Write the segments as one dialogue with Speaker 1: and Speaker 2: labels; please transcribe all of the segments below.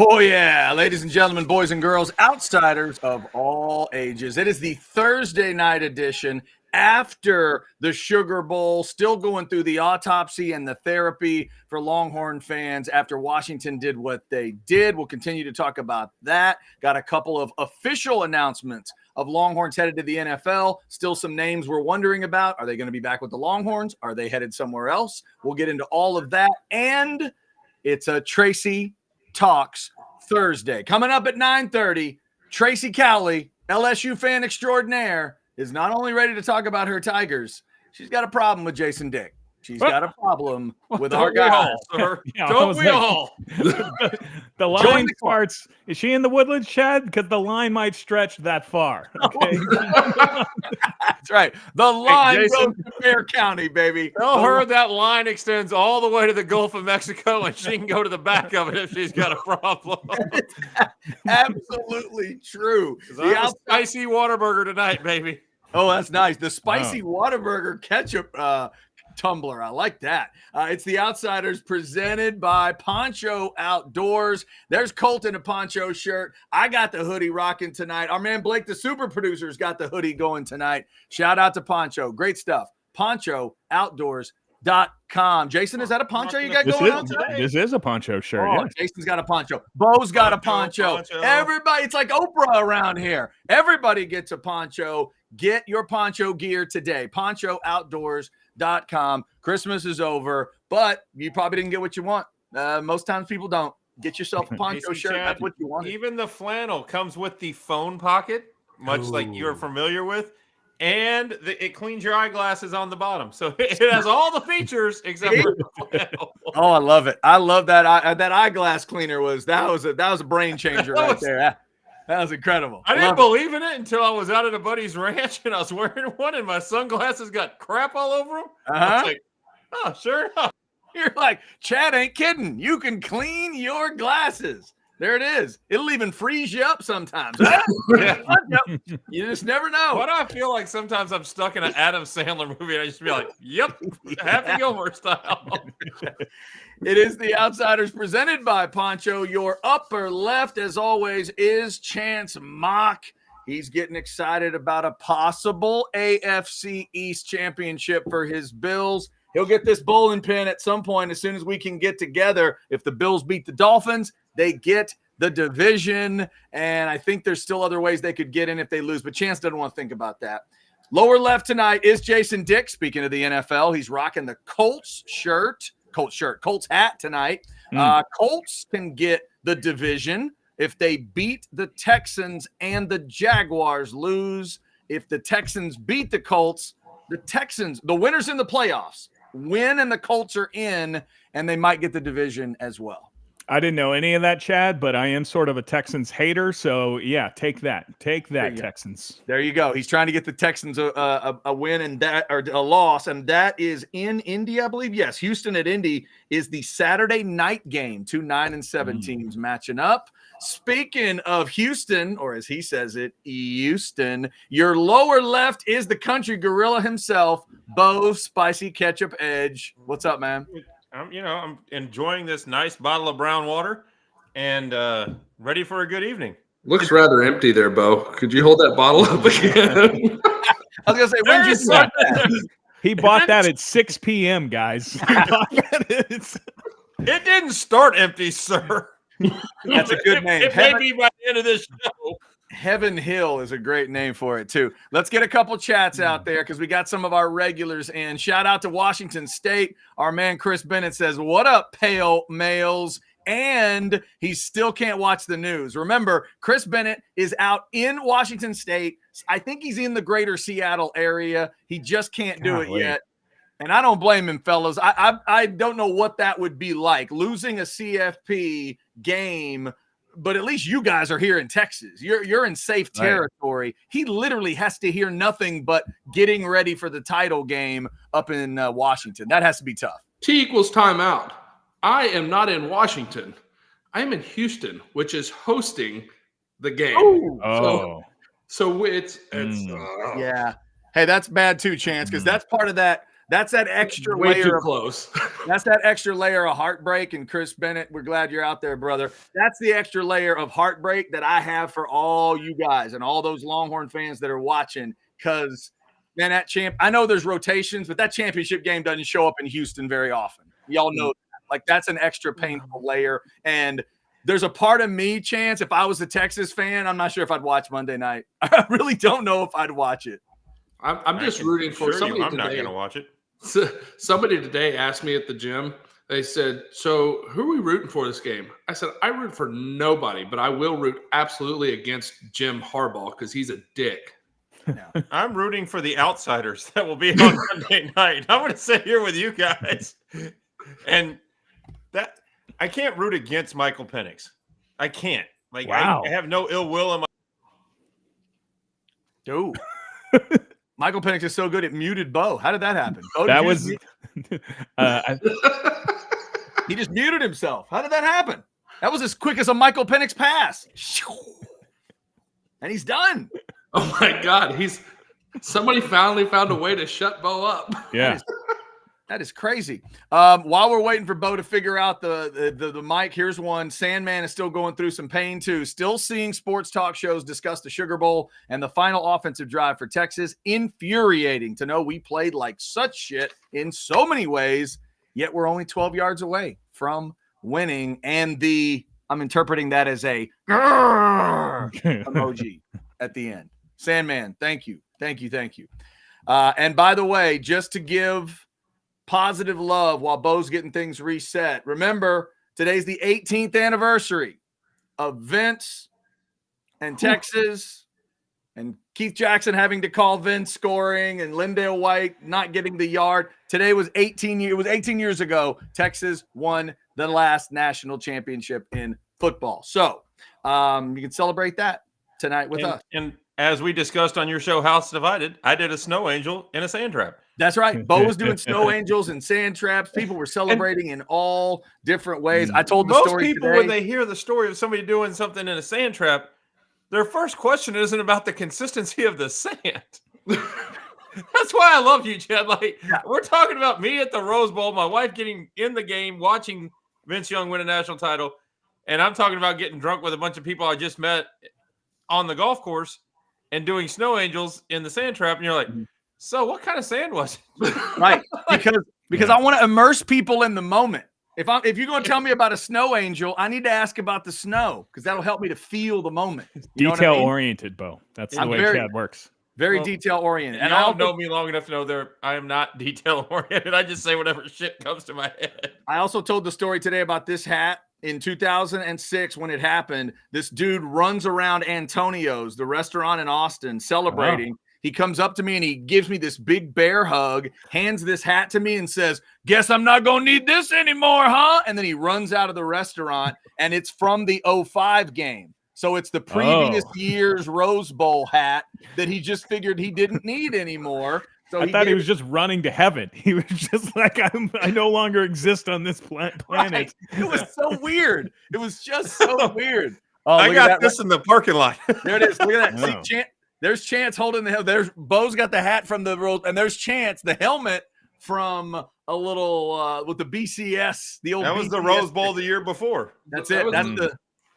Speaker 1: Oh, yeah. Ladies and gentlemen, boys and girls, outsiders of all ages. It is the Thursday night edition after the Sugar Bowl, still going through the autopsy and the therapy for Longhorn fans after Washington did what they did. We'll continue to talk about that. Got a couple of official announcements of Longhorns headed to the NFL. Still some names we're wondering about. Are they going to be back with the Longhorns? Are they headed somewhere else? We'll get into all of that. And it's a Tracy Talks Thursday. Coming up at 9:30, Tracy Cowley, LSU fan extraordinaire, is not only ready to talk about her Tigers, she's got a problem with Jason Dick. She's got a problem with our guy.
Speaker 2: Don't we all? The line starts. Is she in the Woodlands, Chad? Because the line might stretch that far. Okay.
Speaker 1: That's right. The line goes to Fair County, baby.
Speaker 3: Tell her that line extends all the way to the Gulf of Mexico, and she can go to the back of it if she's got a problem.
Speaker 1: Absolutely true.
Speaker 3: The spicy Whataburger tonight, baby.
Speaker 1: Oh, that's nice. The spicy Whataburger ketchup tumbler. I like that. It's the Outsiders presented by Poncho Outdoors. There's Colt in a poncho shirt. I got the hoodie rocking tonight. Our man Blake, the super producer's got the hoodie going tonight. Shout out to Poncho. Great stuff. PonchoOutdoors.com. Jason, is that a poncho you got going on today?
Speaker 2: This is a poncho shirt.
Speaker 1: Oh,
Speaker 2: yeah.
Speaker 1: Jason's got a poncho. Bo's got a poncho. Everybody, it's like Oprah around here. Everybody gets a poncho. Get your poncho gear today. PonchoOutdoors.com. Christmas is over, but you probably didn't get what you want. Most times people don't. Get yourself a poncho shirt.
Speaker 3: Chad,
Speaker 1: that's what you want.
Speaker 3: Even the flannel comes with the phone pocket, much like you're familiar with, and it cleans your eyeglasses on the bottom. So it has all the features except for the flannel.
Speaker 1: Oh, I love it. I love that. That eyeglass cleaner was a brain changer right there. That was incredible.
Speaker 3: I didn't believe in it until I was out at a buddy's ranch and I was wearing one and my sunglasses got crap all over them. I was like, oh, sure enough.
Speaker 1: You're like, Chad ain't kidding. You can clean your glasses. There it is. It'll even freeze you up sometimes. You just never know.
Speaker 3: Why do I feel like sometimes I'm stuck in an Adam Sandler movie and I just be like, yep, Happy Gilmore style.
Speaker 1: It is the Outsiders presented by Poncho. Your upper left, as always, is Chance Mock. He's getting excited about a possible AFC East championship for his Bills. He'll get this bowling pin at some point as soon as we can get together. If the Bills beat the Dolphins, they get the division, and I think there's still other ways they could get in if they lose, but Chance doesn't want to think about that. Lower left tonight is Jason Dick. Speaking of the NFL, he's rocking the Colts hat tonight. Colts can get the division if they beat the Texans and the Jaguars lose. If the Texans beat the Colts, the winners in the playoffs, win and the Colts are in, and they might get the division as well.
Speaker 2: I didn't know any of that, Chad, but I am sort of a Texans hater. So, yeah, take that. Take that, Texans.
Speaker 1: There you go. He's trying to get the Texans a win and that, or a loss, and that is in Indy, I believe. Yes, Houston at Indy is the Saturday night game. 2 9-7 teams matching up. Speaking of Houston, or as he says it, Houston, your lower left is the country gorilla himself, Bo Spicy Ketchup Edge. What's up, man?
Speaker 3: I'm enjoying this nice bottle of brown water and ready for a good evening.
Speaker 4: Looks rather empty there, Bo. Could you hold that bottle up again?
Speaker 1: I was going to say, when did you start that?
Speaker 2: He bought that at 6 p.m., guys.
Speaker 3: It didn't start empty, sir.
Speaker 1: That's a good name.
Speaker 3: It may be by the end of this show.
Speaker 1: Heaven Hill is a great name for it, too. Let's get a couple chats out there because we got some of our regulars in. Shout out to Washington State. Our man Chris Bennett says, what up, pale males? And he still can't watch the news. Remember, Chris Bennett is out in Washington State. I think he's in the greater Seattle area. He just can't do it yet. And I don't blame him, fellas. I don't know what that would be like, losing a CFP game, but at least you guys are here in Texas. You're in safe territory. Right. He literally has to hear nothing but getting ready for the title game up in Washington. That has to be tough.
Speaker 4: T equals timeout. I am not in Washington. I am in Houston, which is hosting the game. So it's
Speaker 1: yeah. Hey, that's bad too, Chance, because that's part of that That's that extra
Speaker 4: Way
Speaker 1: layer
Speaker 4: too
Speaker 1: of
Speaker 4: close.
Speaker 1: That's that extra layer of heartbreak. And Chris Bennett, we're glad you're out there, brother. That's the extra layer of heartbreak that I have for all you guys and all those Longhorn fans that are watching. Because, man, I know there's rotations, but that championship game doesn't show up in Houston very often. Y'all know that. Like, that's an extra painful layer. And there's a part of me, Chance, if I was a Texas fan, I'm not sure if I'd watch Monday night. I really don't know if I'd watch it.
Speaker 4: I'm just rooting for somebody
Speaker 3: I'm
Speaker 4: today.
Speaker 3: not going to watch it.
Speaker 4: Somebody today asked me at the gym, they said, so who are we rooting for this game? I said, I root for nobody, but I will root absolutely against Jim Harbaugh because he's a dick.
Speaker 1: Yeah.
Speaker 3: I'm rooting for the Outsiders that will be on Monday night. I'm going to sit here with you guys. And that I can't root against Michael Penix. I can't. Like,
Speaker 2: wow.
Speaker 3: I have no ill will in my.
Speaker 1: Dude. Michael Penix is so good it muted Bo. How did that happen? Bo,
Speaker 2: That was
Speaker 1: he just muted himself. How did that happen? That was as quick as a Michael Penix pass. And he's done.
Speaker 4: Oh my God. Somebody finally found a way to shut Bo up.
Speaker 2: yeah.
Speaker 1: That is crazy. While we're waiting for Bo to figure out the mic, here's one. Sandman is still going through some pain, too. Still seeing sports talk shows discuss the Sugar Bowl and the final offensive drive for Texas. Infuriating to know we played like such shit in so many ways, yet we're only 12 yards away from winning. And I'm interpreting that as a emoji at the end. Sandman, thank you. Thank you. Thank you. And by the way, just to give positive love while Bo's getting things reset. Remember, today's the 18th anniversary of Vince and Texas and Keith Jackson having to call Vince scoring and Lindale White not getting the yard. Today was 18 years ago. Texas won the last national championship in football. So you can celebrate that tonight with us.
Speaker 3: And as we discussed on your show, House Divided, I did a snow angel in a sand trap.
Speaker 1: That's right. Bo was doing snow angels and sand traps. People were celebrating in all different ways. I told the
Speaker 3: Most
Speaker 1: story
Speaker 3: people,
Speaker 1: today.
Speaker 3: when they hear the story of somebody doing something in a sand trap, their first question isn't about the consistency of the sand. That's why I love you, Chad. Like, we're talking about me at the Rose Bowl, my wife getting in the game, watching Vince Young win a national title, and I'm talking about getting drunk with a bunch of people I just met on the golf course and doing snow angels in the sand trap, and you're like, so what kind of sand was it?
Speaker 1: Right. Because I want to immerse people in the moment. If you're going to tell me about a snow angel, I need to ask about the snow because that'll help me to feel the moment.
Speaker 2: Detail oriented, Bo. That's the way Chad works.
Speaker 1: Very detail oriented.
Speaker 3: And y'all know me long enough to know I am not detail oriented. I just say whatever shit comes to my head.
Speaker 1: I also told the story today about this hat. In 2006, when it happened, this dude runs around Antonio's, the restaurant in Austin, celebrating. Wow. He comes up to me and he gives me this big bear hug, hands this hat to me and says, guess I'm not going to need this anymore, huh? And then he runs out of the restaurant, and it's from the 05 game. So it's the previous year's Rose Bowl hat that he just figured he didn't need anymore. So
Speaker 2: I thought he was just running to heaven. He was just like, I no longer exist on this planet.
Speaker 1: Right. It was so weird. It was just so weird.
Speaker 3: Oh, I got this in the parking lot.
Speaker 1: There it is. Look at that. See, there's Chance holding the there's Bo's got the hat from the Rose, and there's Chance, the helmet from a little with the BCS, the old.
Speaker 3: That was the Rose Bowl the year before.
Speaker 1: That's it.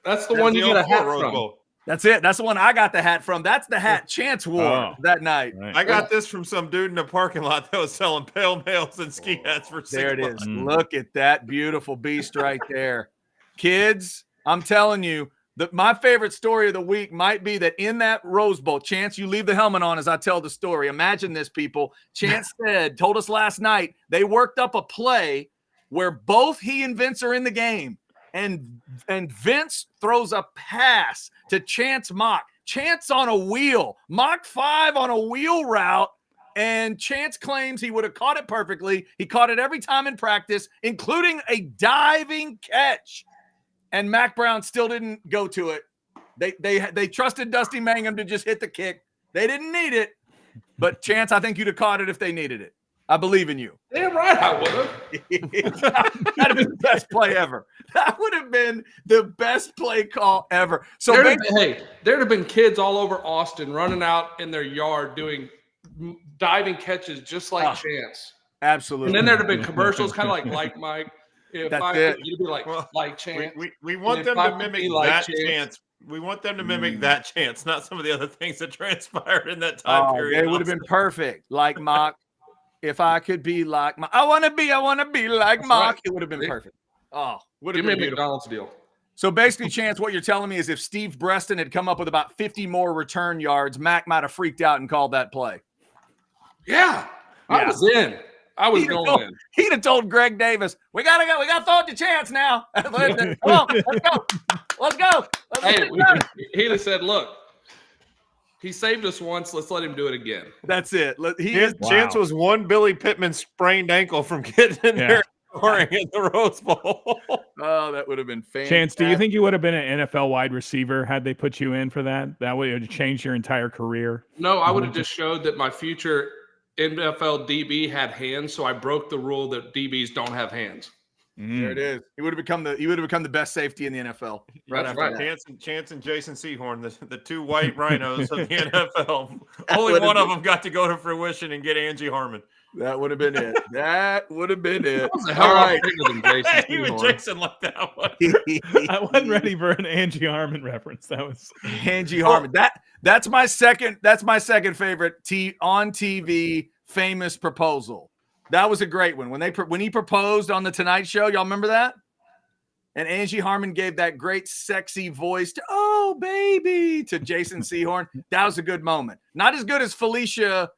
Speaker 4: That's the one you got a hat from.
Speaker 1: That's it. That's the one I got the hat from. That's the hat Chance wore that night.
Speaker 3: Right. I got this from some dude in a parking lot that was selling pale males and ski hats for $6.
Speaker 1: There it is. Look at that beautiful beast right there. Kids, I'm telling you, my favorite story of the week might be that in that Rose Bowl, Chance, you leave the helmet on as I tell the story. Imagine this, people. Chance told us last night, they worked up a play where both he and Vince are in the game. And Vince throws a pass to Chance Mock. Chance on a wheel. Mock 5 on a wheel route. And Chance claims he would have caught it perfectly. He caught it every time in practice, including a diving catch. And Mac Brown still didn't go to it. They trusted Dusty Mangum to just hit the kick. They didn't need it. But Chance, I think you'd have caught it if they needed it. I believe in you.
Speaker 4: Damn right I would have.
Speaker 1: That'd have been the best play ever. That would have been the best play call ever. So
Speaker 4: there'd have been kids all over Austin running out in their yard doing diving catches just like Chance.
Speaker 1: Absolutely.
Speaker 4: And then there'd have been commercials, kind of like Mike. If
Speaker 1: That's
Speaker 4: I,
Speaker 1: it.
Speaker 4: you'd be like Chance.
Speaker 3: We want them to mimic that chance. We want them to mimic that chance, not some of the other things that transpired in that time period.
Speaker 1: They would have been perfect. Like Mock. If I could be like Mock. I want to be like
Speaker 4: That's
Speaker 1: Mock.
Speaker 4: right.
Speaker 1: It would have been perfect. Oh, would have
Speaker 4: Give me
Speaker 1: been
Speaker 4: a
Speaker 1: beautiful.
Speaker 4: McDonald's deal.
Speaker 1: So basically, Chance, what you're telling me is if Steve Breston had come up with about 50 more return yards, Mac might have freaked out and called that play.
Speaker 4: Yeah. I was in. I was going in.
Speaker 1: He'd have told Greg Davis, we gotta go. We gotta throw it to Chance now. Come on, let's go. Let's go.
Speaker 4: Hey, he'd have said, look, he saved us once. Let's let him do it again.
Speaker 1: That's it.
Speaker 3: Chance was one Billy Pittman sprained ankle from getting in there scoring in the Rose Bowl.
Speaker 1: Oh, that would have been fantastic.
Speaker 2: Chance, do you think you would have been an NFL wide receiver had they put you in for that? That would have changed your entire career.
Speaker 4: No, I would have just showed that my future NFL DB had hands, so I broke the rule that DBs don't have hands.
Speaker 1: There it is. He would have become the best safety in the NFL.
Speaker 3: That's right. Chance and Jason Sehorn, the two white rhinos of the NFL. Only one of them got to go to fruition and get Angie Harmon.
Speaker 1: That would have been it. That would have been it.
Speaker 4: All right.
Speaker 3: Even Jason like that one.
Speaker 2: I wasn't ready for an Angie Harmon reference. That was
Speaker 1: Angie Harmon. That's my second favorite on TV famous proposal. That was a great one. When he proposed on the Tonight Show, y'all remember that? And Angie Harmon gave that great sexy voice to "Oh baby" to Jason Sehorn. That was a good moment. Not as good as Felicia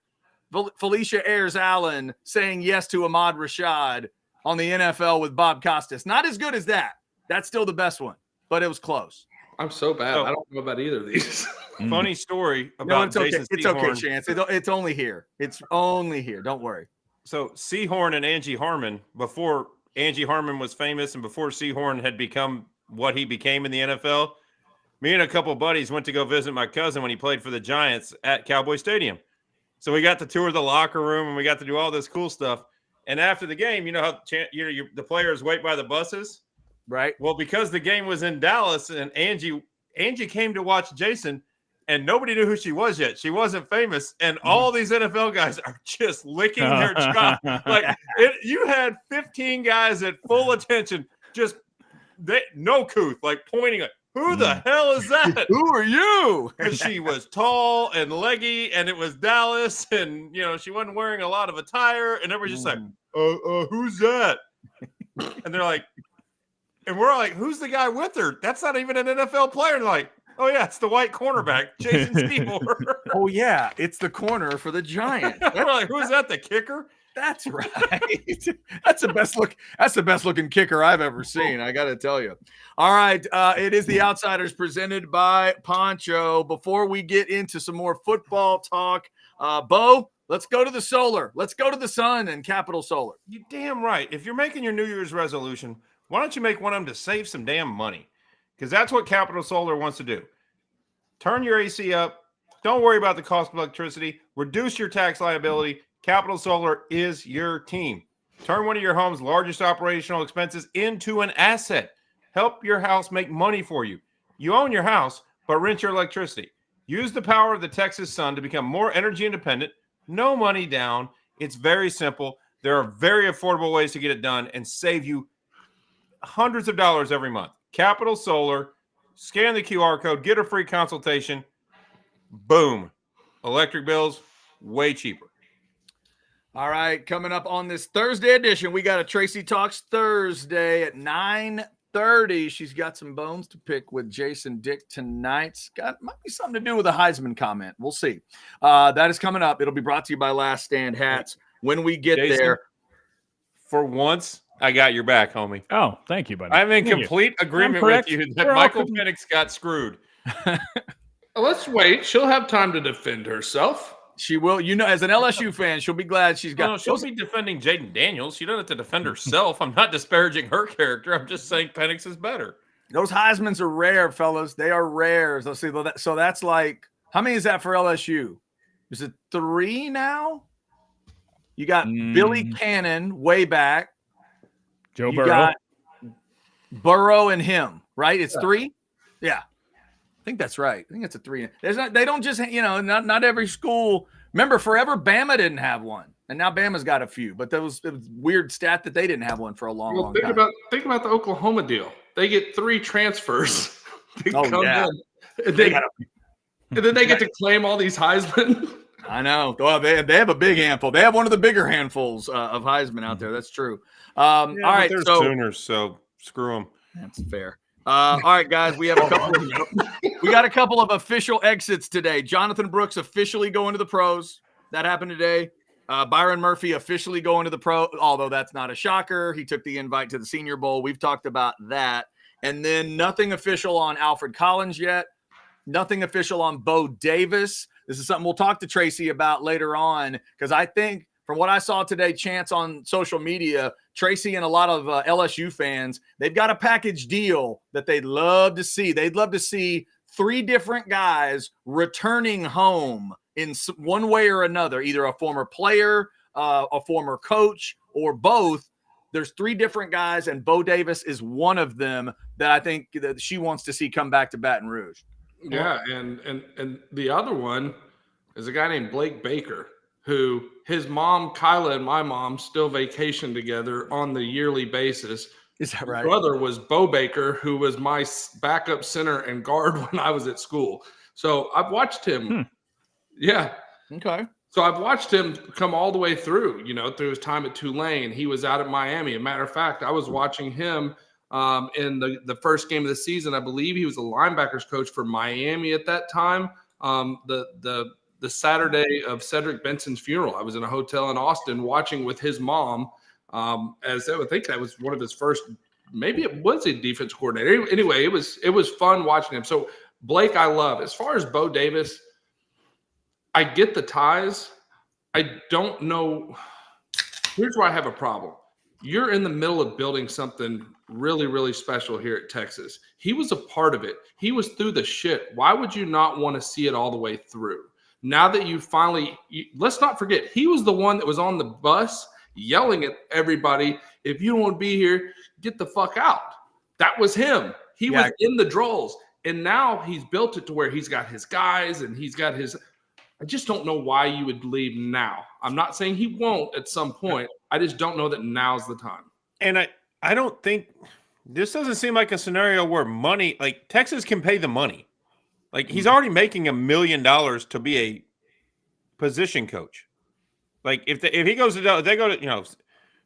Speaker 1: Ayers Allen saying yes to Ahmad Rashad on the NFL with Bob Costas. Not as good as that. That's still the best one, but it was close.
Speaker 4: I'm so bad. I don't know about either of these.
Speaker 3: Funny story about Jason
Speaker 1: It's
Speaker 3: Sehorn.
Speaker 1: okay, Chance. It's only here. It's only here. Don't worry.
Speaker 3: So Sehorn and Angie Harmon, before Angie Harmon was famous and before Sehorn had become what he became in the NFL, me and a couple of buddies went to go visit my cousin when he played for the Giants at Cowboy Stadium. So we got to tour the locker room and we got to do all this cool stuff. And after the game, you know how the players wait by the buses?
Speaker 1: Right.
Speaker 3: Well, because the game was in Dallas and Angie came to watch Jason, and nobody knew who she was yet. She wasn't famous, and all these NFL guys are just licking their chops. You had 15 guys at full attention, just no couth, like pointing at, who the hell is that?
Speaker 1: Who are you?
Speaker 3: Because she was tall and leggy, and it was Dallas, and she wasn't wearing a lot of attire, and everybody's just like, who's that? And they're like, and we're like, who's the guy with her? That's not even an NFL player. And like, oh yeah, it's the white cornerback, Jason Sehorn.
Speaker 1: Oh yeah, it's the corner for the Giants.
Speaker 3: We're like, who's that? The kicker?
Speaker 1: That's right. That's the best looking kicker I've ever seen. I got to tell you. All right. It is the Outsiders presented by Poncho. Before we get into some more football talk, Bo, let's go to the solar. Let's go to the sun and Capital Solar.
Speaker 3: You damn right. If you're making your New Year's resolution, why don't you make one of them to save some damn money? Because that's what Capital Solar wants to do. Turn your AC up. Don't worry about the cost of electricity. Reduce your tax liability. Capital Solar is your team. Turn one of your home's largest operational expenses into an asset. Help your house make money for you. You own your house, but rent your electricity. Use the power of the Texas sun to become more energy independent. No money down. It's very simple. There are very affordable ways to get it done and save you hundreds of dollars every month. Capital Solar. Scan the QR code. Get a free consultation. Boom. Electric bills, way cheaper.
Speaker 1: All right, coming up on this Thursday edition, we got a Tracy Talks Thursday at 9:30. She's got some bones to pick with Jason Dick tonight. Might be something to do with a Heisman comment. We'll see. That is coming up. It'll be brought to you by Last Stand Hats when we get
Speaker 3: Jason,
Speaker 1: there.
Speaker 3: For once, I got your back, homie.
Speaker 2: Oh, thank you, buddy.
Speaker 3: I'm in complete agreement with you that Michael Penix got screwed.
Speaker 4: Let's wait. She'll have time to defend herself.
Speaker 1: She will. As an LSU fan, she'll be glad she's got.
Speaker 3: No, she'll be defending Jaden Daniels. She doesn't have to defend herself. I'm not disparaging her character. I'm just saying Penix is better.
Speaker 1: Those Heismans are rare, fellas. They are rare. So that's like, how many is that for LSU? Is it 3 now? You got Billy Cannon way back.
Speaker 2: Joe
Speaker 1: you
Speaker 2: Burrow.
Speaker 1: Got Burrow and him, right? It's 3? Yeah. I think that's right. I think it's a 3. They don't just, not every school Remember, forever Bama didn't have one, and now Bama's got a few. But it was weird stat that they didn't have one for a long time.
Speaker 4: Think about the Oklahoma deal. They get 3 transfers to come in, and then they get to claim all these Heisman.
Speaker 1: I know. Well, they have a big handful. They have one of the bigger handfuls of Heisman out there. That's true. All right,
Speaker 5: they're Sooners, so screw them.
Speaker 1: That's fair. All right, guys, we have got a couple of official exits today. Jonathan Brooks officially going to the pros. That happened today. Byron Murphy officially going to the pro, although that's not a shocker. He took the invite to the Senior Bowl. We've talked about that. And then nothing official on Alfred Collins yet. Nothing official on Bo Davis. This is something we'll talk to Tracy about later on, because I think from what I saw today, Chance, on social media, Tracy and a lot of LSU fans, they've got a package deal that they'd love to see. They'd love to see 3 different guys returning home in one way or another, either a former player, a former coach, or both. There's 3 different guys, and Bo Davis is one of them that I think that she wants to see come back to Baton Rouge.
Speaker 4: Yeah, and the other one is a guy named Blake Baker, who his mom, Kyla, and my mom still vacation together on the yearly basis.
Speaker 1: Is that right?
Speaker 4: His brother was Bo Baker, who was my backup center and guard when I was at school. So I've watched him. Yeah.
Speaker 1: Okay.
Speaker 4: So I've watched him come all the way through, through his time at Tulane. He was out at Miami. As a matter of fact, I was watching him in the first game of the season. I believe he was a linebackers coach for Miami at that time. The Saturday of Cedric Benson's funeral, I was in a hotel in Austin watching with his mom. As I would think that was one of his first, maybe it was a defense coordinator. Anyway, it was fun watching him. So Blake, I love. As far as Bo Davis, I get the ties. I don't know. Here's where I have a problem. You're in the middle of building something really, really special here at Texas. He was a part of it. He was through the shit. Why would you not want to see it all the way through? Now that you finally, let's not forget, he was the one that was on the bus yelling at everybody, if you don't want to be here, get the fuck out. That was him. He was in the draws. And now he's built it to where he's got his guys and he's got his – I just don't know why you would leave now. I'm not saying he won't at some point. I just don't know that now's the time.
Speaker 5: And I don't think – this doesn't seem like a scenario where money – like Texas can pay the money. Like he's already making $1 million to be a position coach. Like if he goes to if they go to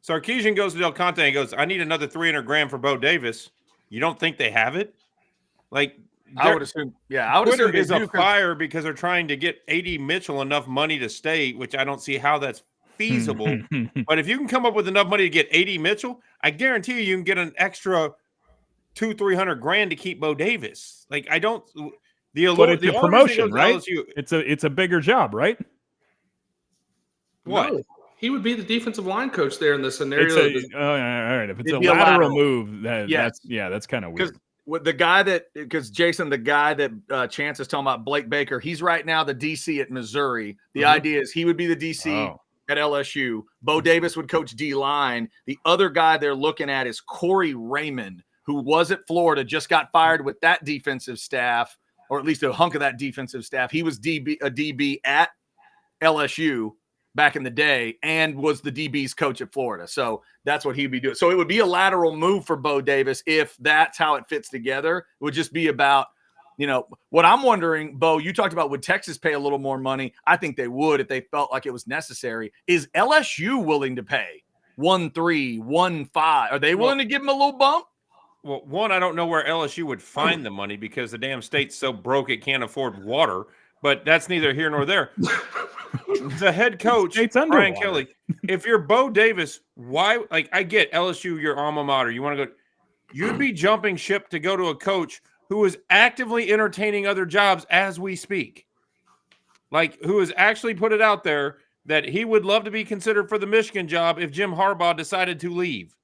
Speaker 5: Sarkisian goes to Del Conte and goes, I need another $300,000 for Bo Davis. You don't think they have it? Like
Speaker 1: I would assume, I would assume
Speaker 5: is a fire because they're trying to get AD Mitchell enough money to stay, which I don't see how that's feasible. But if you can come up with enough money to get AD Mitchell, I guarantee you can get an extra $200,000-$300,000 to keep Bo Davis. Like I don't.
Speaker 2: But it's a promotion, right? LSU, it's a bigger job, right?
Speaker 5: What?
Speaker 4: No, he would be the defensive line coach there in the scenario.
Speaker 2: All right. If it's a lateral move, that's kind of weird.
Speaker 1: Because Jason, the guy that Chance is talking about, Blake Baker, he's right now the DC at Missouri. The idea is he would be the DC at LSU. Bo Davis would coach D-line. The other guy they're looking at is Corey Raymond, who was at Florida, just got fired with that defensive staff, or at least a hunk of that defensive staff. He was a DB at LSU back in the day and was the DB's coach at Florida. So that's what he'd be doing. So it would be a lateral move for Bo Davis if that's how it fits together. It would just be about, what I'm wondering, Bo, you talked about would Texas pay a little more money? I think they would if they felt like it was necessary. Is LSU willing to pay 1.3, 1.5? Are they willing to give him a little bump?
Speaker 5: Well, one, I don't know where LSU would find the money because the damn state's so broke it can't afford water, but that's neither here nor there. The head coach, Brian Kelly, if you're Bo Davis, why? Like, I get LSU, your alma mater. You want to go, you'd be jumping ship to go to a coach who is actively entertaining other jobs as we speak. Like, who has actually put it out there that he would love to be considered for the Michigan job if Jim Harbaugh decided to leave.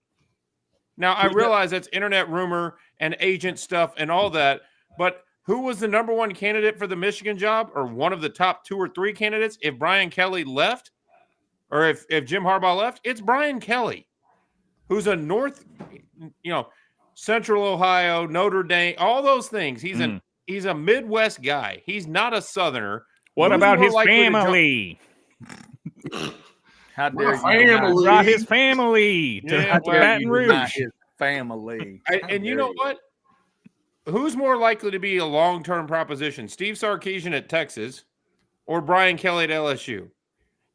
Speaker 5: Now, I realize that's internet rumor and agent stuff and all that, but who was the number one candidate for the Michigan job, or one of the top 2 or 3 candidates if Brian Kelly left, or if Jim Harbaugh left? It's Brian Kelly, who's a Central Ohio, Notre Dame, all those things. He's a Midwest guy. He's not a Southerner.
Speaker 2: What about his family?
Speaker 1: How dare you?
Speaker 4: Family.
Speaker 2: Brought his family to
Speaker 5: Yeah, well,
Speaker 2: Baton Rouge.
Speaker 1: His family.
Speaker 5: And you know what? Who's more likely to be a long-term proposition, Steve Sarkisian at Texas or Brian Kelly at LSU?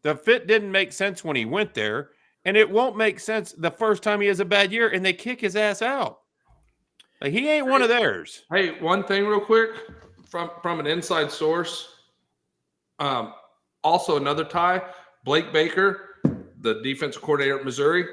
Speaker 5: The fit didn't make sense when he went there, and it won't make sense the first time he has a bad year and they kick his ass out. Like, he ain't one of theirs.
Speaker 4: Hey, one thing real quick from an inside source. Also another tie, Blake Baker, the defense coordinator at Missouri,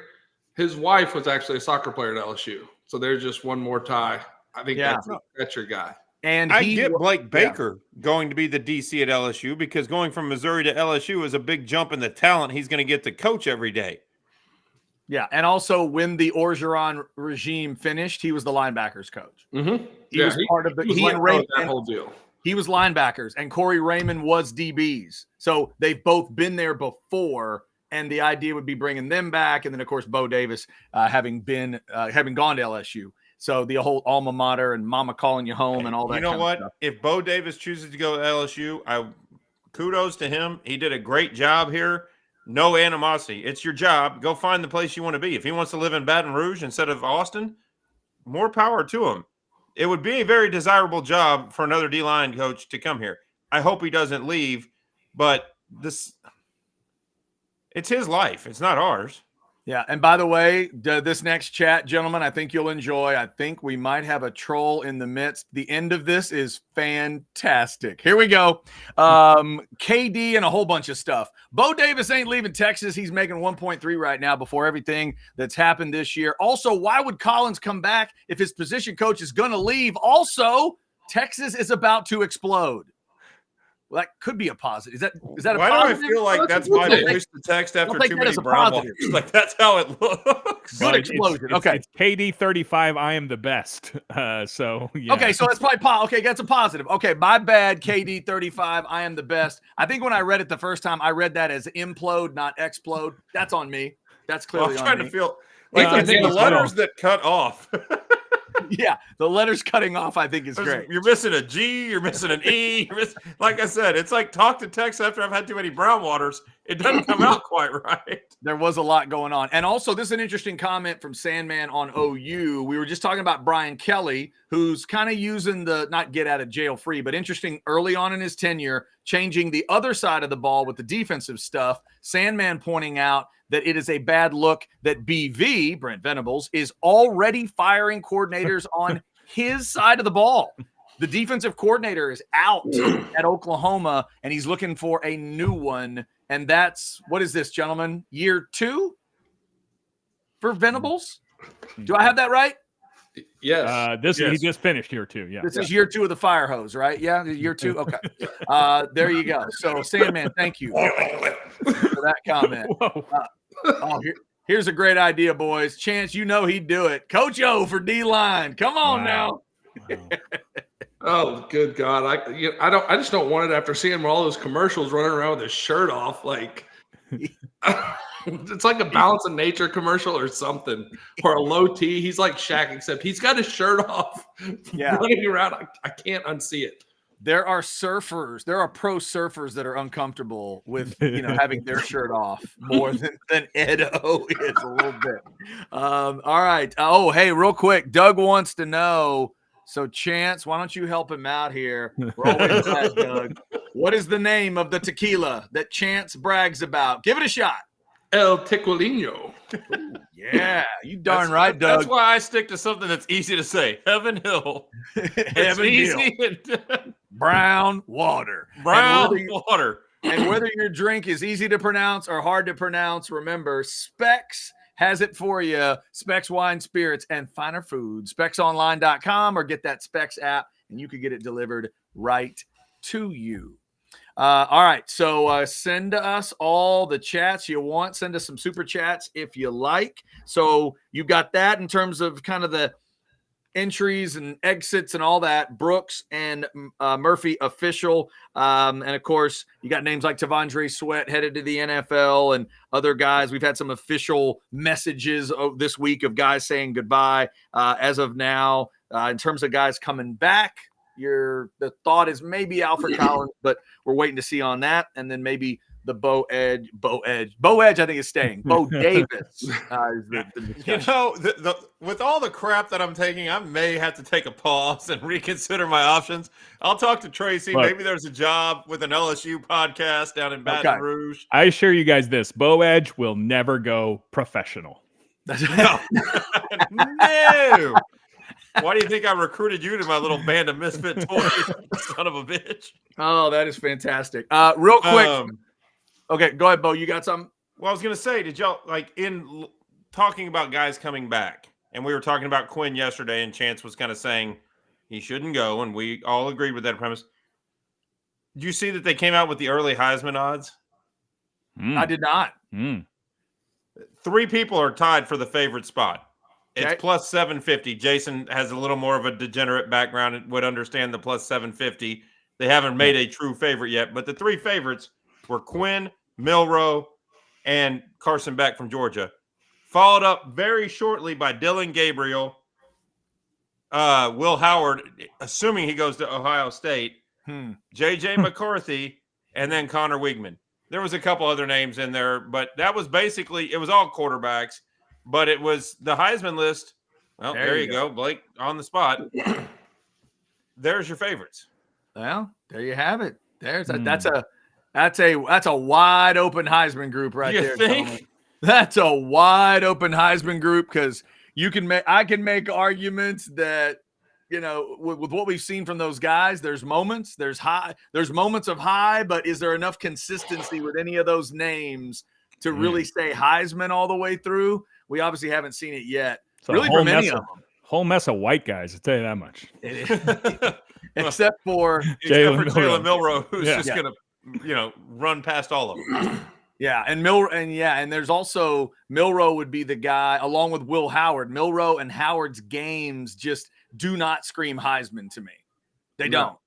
Speaker 4: his wife was actually a soccer player at LSU. So there's just one more tie. I think that's your guy.
Speaker 1: And
Speaker 5: I get Blake Baker going to be the DC at LSU because going from Missouri to LSU is a big jump in the talent he's going to get to coach every day.
Speaker 1: Yeah, and also when the Orgeron regime finished, he was the linebackers coach.
Speaker 4: Mm-hmm.
Speaker 1: He was part of the
Speaker 4: that whole deal.
Speaker 1: He was linebackers, and Corey Raymond was DBs. So they've both been there before, and the idea would be bringing them back. And then, of course, Bo Davis having gone to LSU. So the whole alma mater and mama calling you home and all that.
Speaker 5: You know what?
Speaker 1: Stuff.
Speaker 5: If Bo Davis chooses to go to LSU, kudos to him. He did a great job here. No animosity. It's your job. Go find the place you want to be. If he wants to live in Baton Rouge instead of Austin, more power to him. It would be a very desirable job for another D-line coach to come here. I hope he doesn't leave, but it's his life. It's not ours.
Speaker 1: Yeah, and by the way, this next chat, gentlemen, I think you'll enjoy. I think we might have a troll in the midst. The end of this is fantastic. Here we go. KD and a whole bunch of stuff. Bo Davis ain't leaving Texas. He's making 1.3 right now before everything that's happened this year. Also, why would Collins come back if his position coach is going to leave? Also, Texas is about to explode. Well, that could be a positive. Is that a
Speaker 5: Why
Speaker 1: positive?
Speaker 5: do I feel like that's my voice to text after too many brown waters? Like, that's how it looks.
Speaker 1: Good explosion. Okay.
Speaker 2: It's KD 35. I am the best. So, yeah.
Speaker 1: Okay, so that's probably okay. That's a positive. Okay, my bad. KD 35. I am the best. I think when I read it the first time, I read that as implode, not explode. That's on me. That's clearly
Speaker 5: I'm
Speaker 1: on
Speaker 5: trying
Speaker 1: me.
Speaker 5: to feel like the letters that cut off.
Speaker 1: Yeah, the letters cutting off, I think, is great.
Speaker 5: You're missing a G. You're missing an E. Like I said, it's like talk to text after I've had too many brown waters. It doesn't come out quite right.
Speaker 1: There was a lot going on. And also, this is an interesting comment from Sandman on OU. We were just talking about Brian Kelly, who's kind of using the not get out of jail free, but interesting early on in his tenure, changing the other side of the ball with the defensive stuff. Sandman pointing out that it is a bad look that BV, Brent Venables, is already firing coordinators on his side of the ball. The defensive coordinator is out at Oklahoma, and he's looking for a new one. And that's, what is this, gentlemen? Year 2 for Venables? Do I have that right?
Speaker 4: Yes.
Speaker 2: He just finished year 2. Yeah.
Speaker 1: This is year 2 of the fire hose, right? Yeah, year 2. Okay. There you go. So, Sandman, thank you for that comment. Here's a great idea, boys. Chance, you know he'd do it. Coach O for D-line. Come on now.
Speaker 4: Oh, good God! I just don't want it after seeing all those commercials running around with his shirt off. Like it's like a Balance of Nature commercial or something, or a low T. He's like Shaq, except he's got his shirt off, running around. I can't unsee it.
Speaker 1: There are surfers. There are pro surfers that are uncomfortable with having their shirt off more than Ed O is a little bit. All right. Oh, hey, real quick, Doug wants to know. So, Chance, why don't you help him out here? We're always glad, Doug. What is the name of the tequila that Chance brags about? Give it a shot.
Speaker 4: El Tequilino.
Speaker 1: Yeah, you darn right, Doug.
Speaker 5: That's why I stick to something that's easy to say. Heaven Hill.
Speaker 1: Heaven Hill. Brown water.
Speaker 5: Brown water.
Speaker 1: And whether your drink is easy to pronounce or hard to pronounce, remember, Specs has it for you. Specs Wine, Spirits, and Finer Food. SpecsOnline.com or get that Specs app, and you can get it delivered right to you. All right, so send us all the chats you want. Send us some super chats if you like. So you got that in terms of kind of the entries and exits and all that. Brooks and Murphy official. And of course, you got names like Tavondre Sweat headed to the NFL and other guys. We've had some official messages this week of guys saying goodbye. As of now, in terms of guys coming back, the thought is maybe Alfred Collins, but we're waiting to see on that. And then maybe the Bo Edge. I think is staying. Bo Davis is the
Speaker 3: You know, with all the crap that I'm taking, I may have to take a pause and reconsider my options. I'll talk to Tracy.
Speaker 2: Look.
Speaker 3: Maybe there's a job with an LSU podcast down in Baton Rouge.
Speaker 2: I assure you guys this: Bo Edge will never go professional.
Speaker 3: No. No. Why do you think I recruited you to my little band of misfit toys, son of a bitch?
Speaker 1: Oh, that is fantastic. Real quick. Okay, go ahead, Bo. You got something?
Speaker 3: Well, I was going to say, did y'all, like, in talking about guys coming back, and we were talking about Quinn yesterday, and Chance was kind of saying he shouldn't go, and we all agreed with that premise. Did you see that they came out with the early Heisman odds?
Speaker 1: I did not.
Speaker 3: 3 people are tied for the favorite spot.
Speaker 1: Okay.
Speaker 3: It's plus 750. Jason has a little more of a degenerate background and would understand the plus 750. They haven't made a true favorite yet, but the 3 favorites were Quinn, Milroe, and Carson Beck from Georgia. Followed up very shortly by Dylan Gabriel, Will Howard, assuming he goes to Ohio State, J.J. McCarthy, and then Connor Wigman. There was a couple other names in there, but that was basically, it was all quarterbacks. But it was the Heisman list. Well, there you go, Blake, on the spot. There's your favorites.
Speaker 1: Well, there you have it. There's that's a wide open Heisman group right
Speaker 3: You
Speaker 1: there.
Speaker 3: think?
Speaker 1: Tony. That's a wide open Heisman group because I can make arguments that, you know, with what we've seen from those guys, there's moments of high, but is there enough consistency with any of those names to really say Heisman all the way through? We obviously haven't seen it yet.
Speaker 2: So
Speaker 1: really from any of them.
Speaker 2: Whole mess of white guys, I'll tell you that much.
Speaker 1: Except for
Speaker 2: Jalen
Speaker 3: Milroe, who's just going to, run past all of them.
Speaker 1: Yeah, and there's also Milroe would be the guy along with Will Howard. Milroe and Howard's games just do not scream Heisman to me. They don't.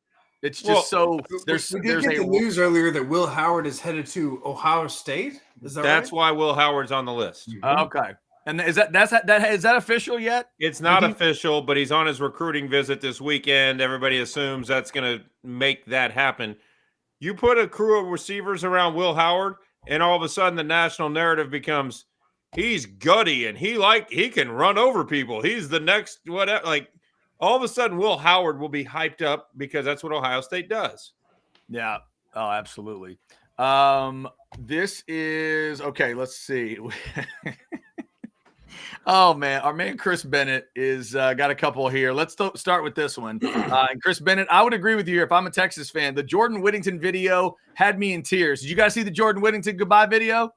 Speaker 1: It's just
Speaker 6: We did get the news earlier that Will Howard is headed to Ohio State. Is that
Speaker 3: That's
Speaker 6: right?
Speaker 3: why Will Howard's on the list.
Speaker 1: Okay. And is that official yet?
Speaker 3: It's not official, but he's on his recruiting visit this weekend. Everybody assumes that's going to make that happen. You put a crew of receivers around Will Howard, and all of a sudden the national narrative becomes he's gutty and he can run over people. He's the next whatever. Like all of a sudden Will Howard will be hyped up because that's what Ohio State does.
Speaker 1: Yeah. Oh, absolutely. This is okay. Let's see. Oh man, our man Chris Bennett is got a couple here. Let's start with this one. And Chris Bennett, I would agree with you here. If I'm a Texas fan, the Jordan Whittington video had me in tears. Did you guys see the Jordan Whittington goodbye video?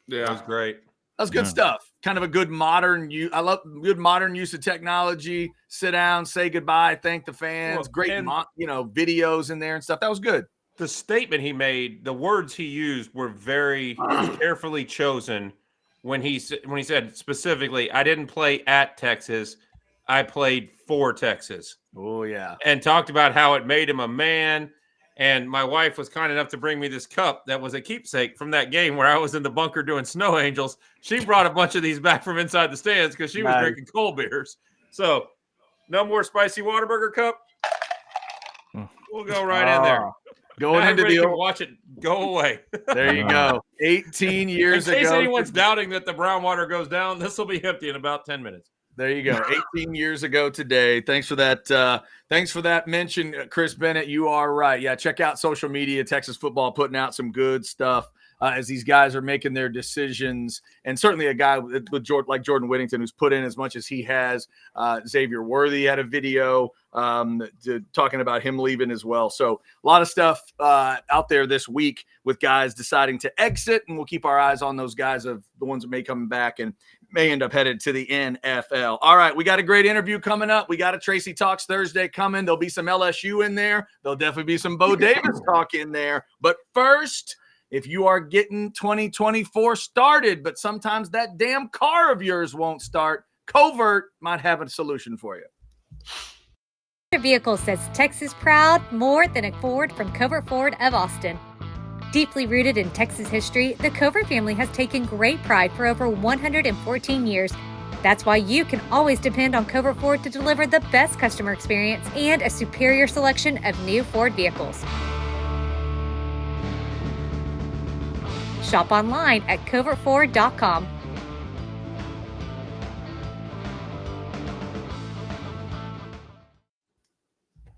Speaker 3: Yeah, that was great.
Speaker 1: That was good stuff. Kind of a good modern use. I love good modern use of technology. Sit down, say goodbye, thank the fans.
Speaker 3: Well,
Speaker 1: great, videos in there and stuff. That was good.
Speaker 3: The statement he made, the words he used were very carefully chosen. When he said specifically, I didn't play at Texas, I played for Texas.
Speaker 1: Oh, yeah.
Speaker 3: And talked about how it made him a man. And my wife was kind enough to bring me this cup that was a keepsake from that game where I was in the bunker doing snow angels. She brought a bunch of these back from inside the stands because she was drinking cold beers. So no more spicy Whataburger cup. We'll go right in there.
Speaker 1: Going into the
Speaker 3: watch it go away.
Speaker 1: There you go. 18 years ago.
Speaker 3: In case anyone's doubting that the brown water goes down, this will be empty in about 10 minutes.
Speaker 1: There you go. 18 years ago today. Thanks for that. Thanks for that mention, Chris Bennett. You are right. Yeah, check out social media. Texas football putting out some good stuff as these guys are making their decisions. And certainly a guy with Jordan Whittington who's put in as much as he has. Xavier Worthy had a video talking about him leaving as well. So a lot of stuff out there this week with guys deciding to exit, and we'll keep our eyes on those guys of the ones that may come back and may end up headed to the NFL. All right, we got a great interview coming up. We got a Tracy Talks Thursday coming. There'll be some LSU in there. There'll definitely be some Bo Davis talk in there. But first, if you are getting 2024 started, but sometimes that damn car of yours won't start, Covert might have a solution for you.
Speaker 7: Vehicle says Texas proud more than a Ford from Covert Ford of Austin. Deeply rooted in Texas history, the Covert family has taken great pride for over 114 years. That's why you can always depend on Covert Ford to deliver the best customer experience and a superior selection of new Ford vehicles. Shop online at covertford.com.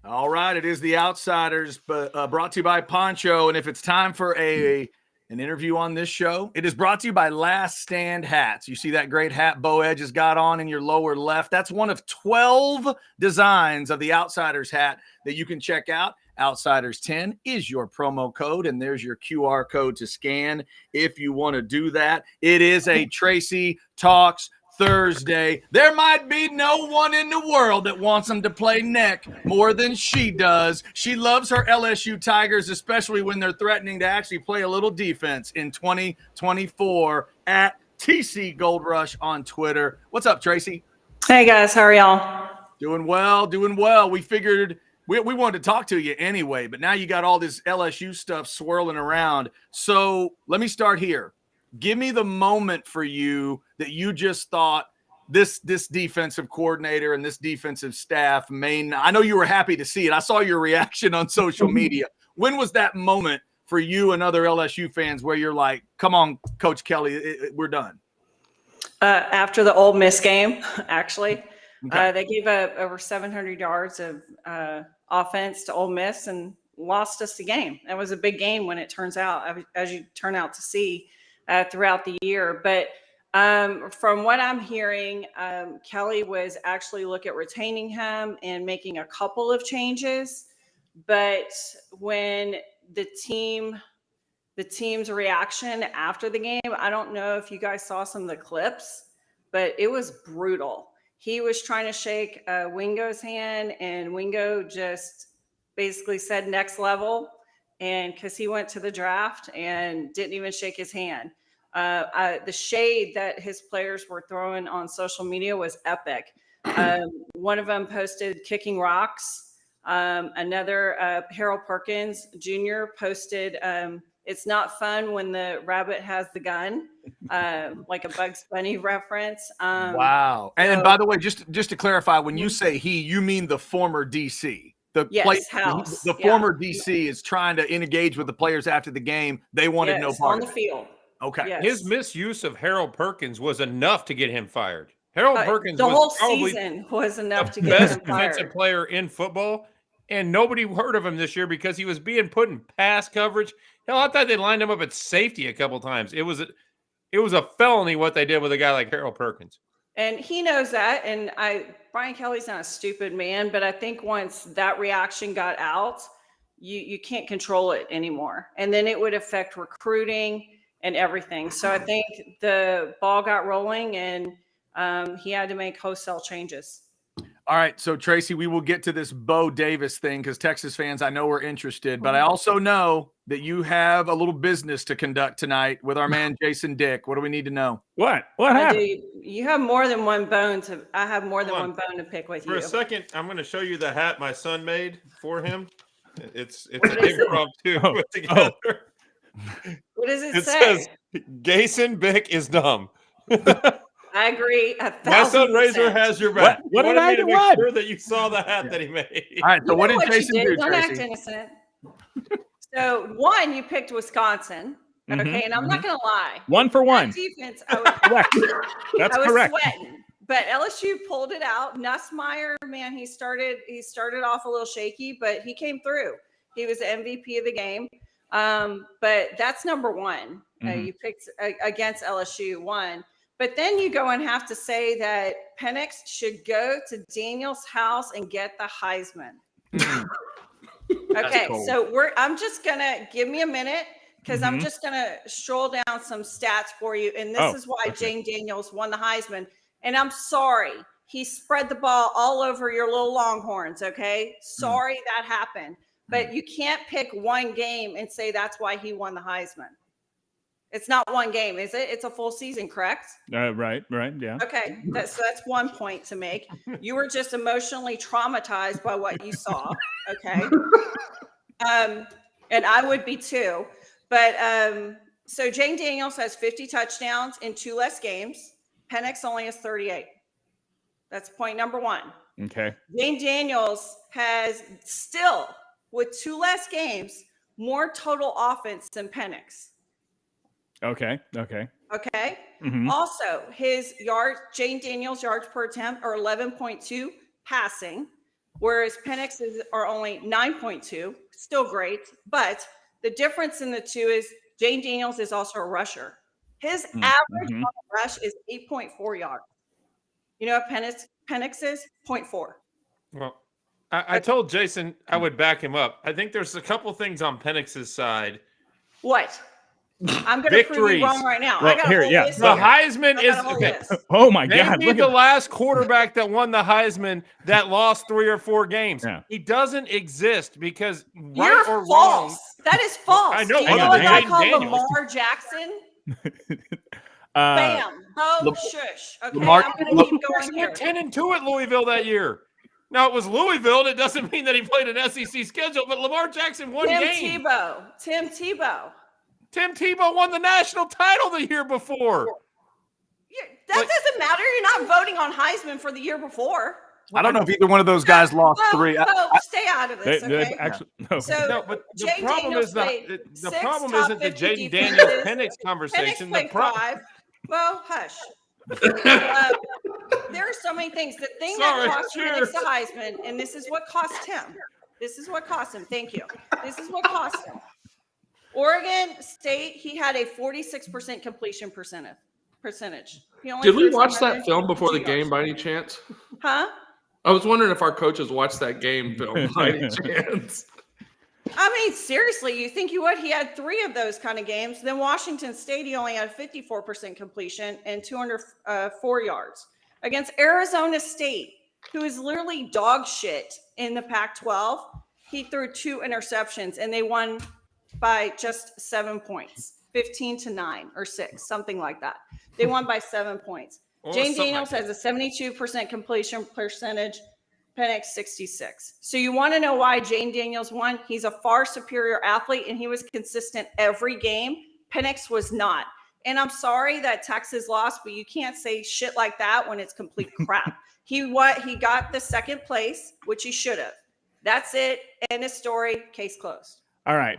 Speaker 1: All right, it is the Outsiders, but brought to you by Poncho. And if it's time for an interview on this show, it is brought to you by Last Stand Hats. You see that great hat Bo Edge has got on in your lower left? That's one of 12 designs of the Outsiders hat that you can check out. Outsiders10 is your promo code, and there's your QR code to scan if you want to do that. It is a Tracy Talks Thursday. There might be no one in the world that wants them to play neck more than she does. She loves her LSU Tigers, especially when they're threatening to actually play a little defense in 2024 at TC Gold Rush on Twitter. What's up, Tracy?
Speaker 8: Hey, guys. How are y'all?
Speaker 1: Doing well, doing well. We figured we wanted to talk to you anyway, but now you got all this LSU stuff swirling around. So let me start here. Give me the moment for you that you just thought this defensive coordinator and this defensive staff I know you were happy to see it. I saw your reaction on social media. When was that moment for you and other LSU fans where you're like, come on, Coach Kelly, we're done?
Speaker 8: After the Ole Miss game, actually.
Speaker 1: Okay.
Speaker 8: They gave up over 700 yards of offense to Ole Miss and lost us the game. That was a big game when it turns out, as you turn out to see throughout the year. But from what I'm hearing, Kelly was actually looking at retaining him and making a couple of changes. But when the team's reaction after the game, I don't know if you guys saw some of the clips, but it was brutal. He was trying to shake Wingo's hand, and Wingo just basically said next level, and because he went to the draft and didn't even shake his hand. The shade that his players were throwing on social media was epic. One of them posted kicking rocks. Another, Harold Perkins Jr. posted, it's not fun when the rabbit has the gun, like a Bugs Bunny reference.
Speaker 1: Wow. And by the way, just to clarify, when you say he, you mean the former DC.
Speaker 8: House.
Speaker 1: The former DC is trying to engage with the players after the game. They wanted no part
Speaker 8: on the
Speaker 1: of it.
Speaker 8: field.
Speaker 1: Okay.
Speaker 8: Yes.
Speaker 5: His misuse of Harold Perkins was enough to get him fired. Harold Perkins
Speaker 8: the
Speaker 5: was
Speaker 8: whole
Speaker 5: probably
Speaker 8: season was enough to
Speaker 5: the
Speaker 8: get
Speaker 5: best
Speaker 8: him fired.
Speaker 5: defensive player in football, and nobody heard of him this year because he was being put in pass coverage. Hell, I thought they lined him up at safety a couple times. It was a felony what they did with a guy like Harold Perkins.
Speaker 8: And he knows that. And Brian Kelly's not a stupid man, but I think once that reaction got out, you can't control it anymore. And then it would affect recruiting and everything. So I think the ball got rolling, and he had to make wholesale changes.
Speaker 1: All right, so Tracy, we will get to this Bo Davis thing because Texas fans I know are interested, but I also know that you have a little business to conduct tonight with our man Jason Dick. What do we need to know?
Speaker 2: What happened?
Speaker 8: You have more than one bone I have more than one bone to pick with you.
Speaker 5: For a second, I'm going to show you the hat my son made for him. It's an improv too put together.
Speaker 8: What does it
Speaker 5: It
Speaker 8: say?
Speaker 5: says, Jason Bick is dumb.
Speaker 8: I agree.
Speaker 5: My son Razor has your back.
Speaker 2: What did I do?
Speaker 5: Make sure that you saw the hat that he made.
Speaker 1: All right, so what did Jason do,
Speaker 8: Don't act
Speaker 1: Tracy?
Speaker 8: innocent. So one, you picked Wisconsin. Okay, and I'm not gonna lie.
Speaker 2: 1 for 1.
Speaker 8: Defense,
Speaker 2: Correct. That's
Speaker 8: I was
Speaker 2: correct.
Speaker 8: sweating. But LSU pulled it out. Nussmeier, man, he started off a little shaky, but he came through. He was the MVP of the game. But that's number one. You picked against LSU, one. But then you go and have to say that Penix should go to Daniel's house and get the Heisman. Okay, so I'm just gonna give me a minute because I'm just gonna stroll down some stats for you, and this is why Jane Daniels won the Heisman. And I'm sorry, he spread the ball all over your little Longhorns. Okay, sorry that happened, but you can't pick one game and say that's why he won the Heisman. It's not one game, is it? It's a full season, correct?
Speaker 2: Right, yeah.
Speaker 8: Okay, that's 1 point to make. You were just emotionally traumatized by what you saw, okay? And I would be too. But so Jane Daniels has 50 touchdowns in 2 less games. Penix only has 38. That's point number one.
Speaker 2: Okay.
Speaker 8: Jane Daniels has still, with 2 less games, more total offense than Penix.
Speaker 2: Okay.
Speaker 8: Okay.
Speaker 2: Mm-hmm.
Speaker 8: Also, his Jane Daniels yards per attempt are 11.2 passing, whereas Penix's are only 9.2. Still great, but the difference in the two is Jane Daniels is also a rusher. His average on the rush is 8.4 yards. You know what Penix is? 0.4.
Speaker 5: Well, I told Jason I would back him up. I think there's a couple things on Penix's side.
Speaker 8: What? I'm going to prove you wrong right now.
Speaker 2: Well,
Speaker 8: I got
Speaker 2: here,
Speaker 8: a whole
Speaker 2: yeah.
Speaker 8: list.
Speaker 5: The Heisman is okay.
Speaker 2: Oh my God!
Speaker 5: Maybe the last quarterback that won the Heisman that lost 3 or 4 games.
Speaker 2: Yeah.
Speaker 5: He doesn't exist because
Speaker 8: You're
Speaker 5: or
Speaker 8: false.
Speaker 5: wrong.
Speaker 8: That is false.
Speaker 5: I know.
Speaker 8: Do you know a guy called Lamar Jackson? Bam. Oh, shush. Okay,
Speaker 1: Lamar-
Speaker 8: I'm going to keep going here.
Speaker 5: Went 10-2 at Louisville that year. Now it was Louisville, and it doesn't mean that he played an SEC schedule, but Lamar Jackson won
Speaker 8: Tim
Speaker 5: game.
Speaker 8: Tebow.
Speaker 5: Tim Tebow won the national title the year before.
Speaker 8: That doesn't matter. You're not voting on Heisman for the year before.
Speaker 1: I don't know if either one of those guys lost 3.
Speaker 8: Stay out of this, okay?
Speaker 2: Actually, no.
Speaker 8: So,
Speaker 5: but the
Speaker 8: Jane
Speaker 5: problem
Speaker 8: Daniels
Speaker 5: is
Speaker 8: played
Speaker 5: the
Speaker 8: 6
Speaker 5: problem
Speaker 8: top
Speaker 5: isn't the
Speaker 8: 50
Speaker 5: Jaden
Speaker 8: defenses.
Speaker 5: Daniels Penix
Speaker 8: Penix
Speaker 5: conversation.
Speaker 8: played 5. Well, hush. There are so many things. The thing that cost Penix the Heisman, and this is what cost him. This is what cost him. Thank you. This is what cost him. Oregon State, he had a 46% completion percentage.
Speaker 4: Did we watch that film before the game by any chance?
Speaker 8: Huh?
Speaker 4: I was wondering if our coaches watched that game film by any chance.
Speaker 8: I mean, seriously, you think you would? He had 3 of those kind of games. Then Washington State, he only had 54% completion and 204 yards. Against Arizona State, who is literally dog shit in the Pac-12, he threw 2 interceptions, and they won by just 7 points, 15-9 or 6, something like that. They won by 7 points. Jane Daniels has a 72% completion percentage. Penix 66. So you want to know why Jane Daniels won? He's a far superior athlete, and he was consistent every game. Penix was not. And I'm sorry that Texas lost, but you can't say shit like that when it's complete crap. He got the 2nd place, which he should have. That's it. End of story. Case closed.
Speaker 2: All right.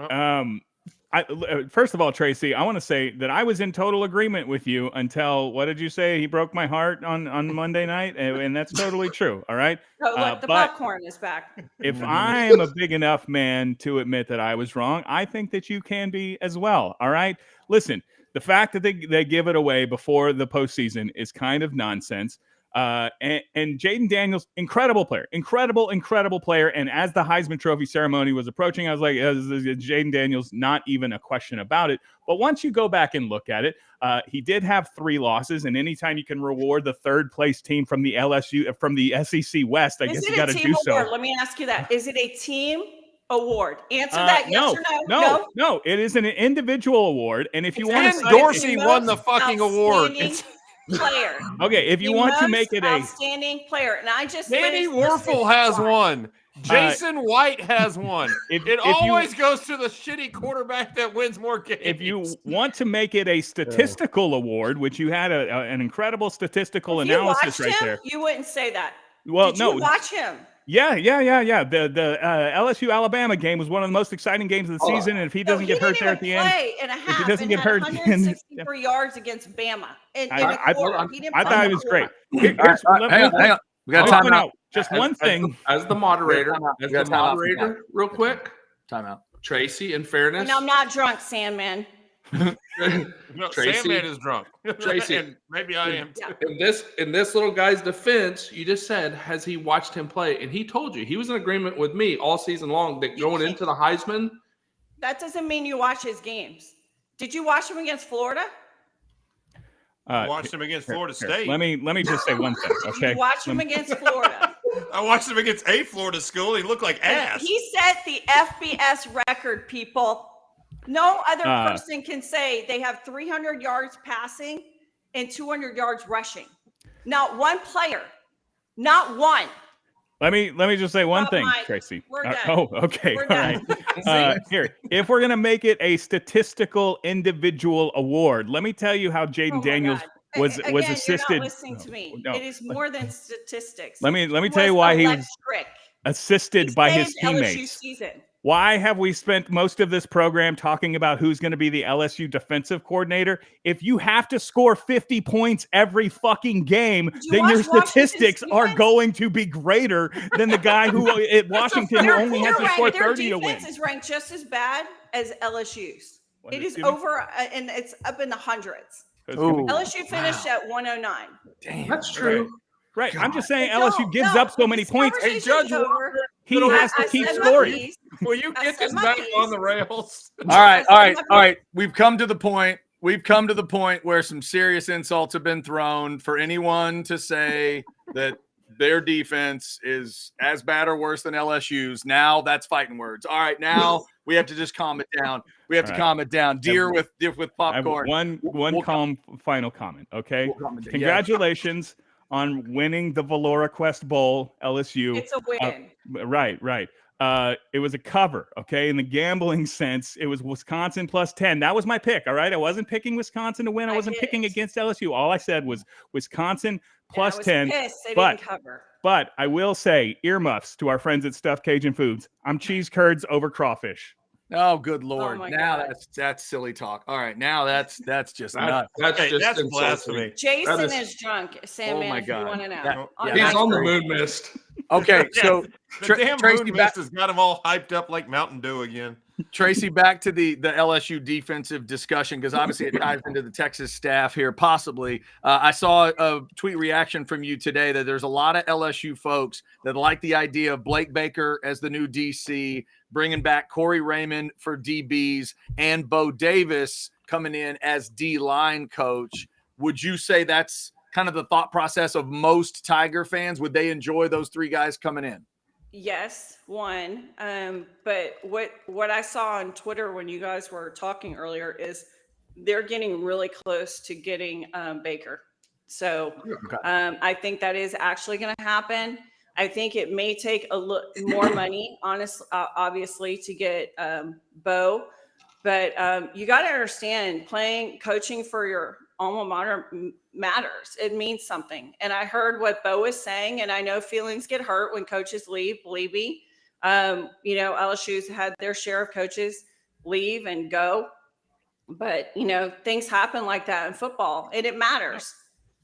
Speaker 2: First of all, Tracy, I want to say that I was in total agreement with you until, what did you say? He broke my heart on Monday night, and that's totally true. All right.
Speaker 8: Oh, look, the popcorn is back.
Speaker 2: If I am a big enough man to admit that I was wrong, I think that you can be as well. All right. Listen, the fact that they give it away before the postseason is kind of nonsense. And Jayden Daniels, incredible player. And as the Heisman Trophy ceremony was approaching, I was like, Jayden Daniels, not even a question about it. But once you go back and look at it, he did have 3 losses. And anytime you can reward the 3rd place team from the SEC West, I guess you got to do so.
Speaker 8: Let me ask you that. Is it a team award? Answer that yes or no.
Speaker 2: No, it is an individual award. And if you want to,
Speaker 5: Dorsey won the fucking award.
Speaker 8: Player.
Speaker 2: Okay, if you want to make it
Speaker 8: outstanding player, and I just
Speaker 5: Danny Werfel has one. Jason White has one. It always goes to the shitty quarterback that wins more games.
Speaker 2: If you want to make it a statistical award, which you had an incredible statistical analysis right there,
Speaker 8: you wouldn't say that.
Speaker 2: Well,
Speaker 8: Did you watch him?
Speaker 2: Yeah. The LSU Alabama game was one of the most exciting games of the season, and if he doesn't get hurt there at the end,
Speaker 8: if he doesn't get hurt, 163 yards against Bama.
Speaker 2: I thought it was great.
Speaker 1: Hang on. We got time out.
Speaker 2: Just one thing.
Speaker 4: As the moderator, real quick.
Speaker 1: Timeout.
Speaker 4: Tracy, in fairness.
Speaker 8: And I'm not drunk, Sandman.
Speaker 4: Tracy,
Speaker 5: Sandman is drunk.
Speaker 4: Tracy,
Speaker 5: and maybe I am too.
Speaker 4: In this little guy's defense, you just said, has he watched him play? And he told you he was in agreement with me all season long that going into the Heisman.
Speaker 8: That doesn't mean you watch his games. Did you watch him against Florida?
Speaker 5: Watched him against Florida State.
Speaker 2: Let me just say one thing, okay?
Speaker 8: You watched him against Florida.
Speaker 5: I watched him against a Florida school. He looked like ass.
Speaker 8: He set the FBS record, people. No other person can say they have 300 yards passing and 200 yards rushing. Not one player. Not one.
Speaker 2: Let me just say one thing, Tracy.
Speaker 8: We're done.
Speaker 2: Okay.
Speaker 8: We're
Speaker 2: All right. Here, if we're gonna make it a statistical individual award, let me tell you how Jayden Daniels was assisted.
Speaker 8: You're not listening to me.
Speaker 2: No.
Speaker 8: It is more than statistics.
Speaker 2: Let me tell you why he was
Speaker 8: electric.
Speaker 2: assisted by his teammates.
Speaker 8: LSU season.
Speaker 2: Why have we spent most of this program talking about who's going to be the LSU defensive coordinator? If you have to score 50 points every fucking game, then your statistics are going to be greater than the guy who at Washington who only has to score 30 to win.
Speaker 8: Their defense is ranked just as bad as LSU's. It is over, and it's up in the hundreds. LSU finished at 109.
Speaker 4: Damn, that's true.
Speaker 2: Right. I'm just saying LSU gives up so many points.
Speaker 3: Hey, Judge Walker,
Speaker 2: he has to keep scoring.
Speaker 3: Will you get this back on the rails?
Speaker 1: All right. We've come to the point. Where some serious insults have been thrown for anyone to say that their defense is as bad or worse than LSU's. Now that's fighting words. All right, now we have to just calm it down. We have to calm it down. Deer with popcorn.
Speaker 2: One final comment. Okay. Congratulations on winning the Valora Quest Bowl, LSU.
Speaker 8: It's a win.
Speaker 2: Right. It was a cover, okay? In the gambling sense, it was Wisconsin plus 10. That was my pick, all right? I wasn't picking Wisconsin to win. I wasn't picking against LSU. All I said was Wisconsin plus 10.
Speaker 8: Didn't cover.
Speaker 2: But I will say, earmuffs to our friends at Stuffed Cajun Foods. I'm cheese curds over crawfish.
Speaker 1: Oh, good Lord.
Speaker 8: Oh
Speaker 1: now that's silly talk. All right, now that's just nuts.
Speaker 4: That's
Speaker 3: blasphemy.
Speaker 8: Jason is drunk. Sam,
Speaker 1: my God.
Speaker 8: You want to know?
Speaker 4: He's on the moon mist.
Speaker 1: Okay, so
Speaker 3: the damn
Speaker 1: Tracy
Speaker 3: moon mist has got him all hyped up like Mountain Dew again.
Speaker 1: Tracy, back to the LSU defensive discussion, because obviously it ties into the Texas staff here, possibly. I saw a tweet reaction from you today that there's a lot of LSU folks that like the idea of Blake Baker as the new DC, bringing back Corey Raymond for DBs, and Bo Davis coming in as D-line coach. Would you say that's kind of the thought process of most Tiger fans? Would they enjoy those three guys coming in?
Speaker 8: Yes, one. But what I saw on Twitter when you guys were talking earlier is they're getting really close to getting Baker. So I think that is actually going to happen. I think it may take a little more money, obviously, to get Bo. But you got to understand, coaching for your alma mater matters. It means something. And I heard what Bo was saying, and I know feelings get hurt when coaches leave, believe me. LSU's had their share of coaches leave and go. But, things happen like that in football, and it matters.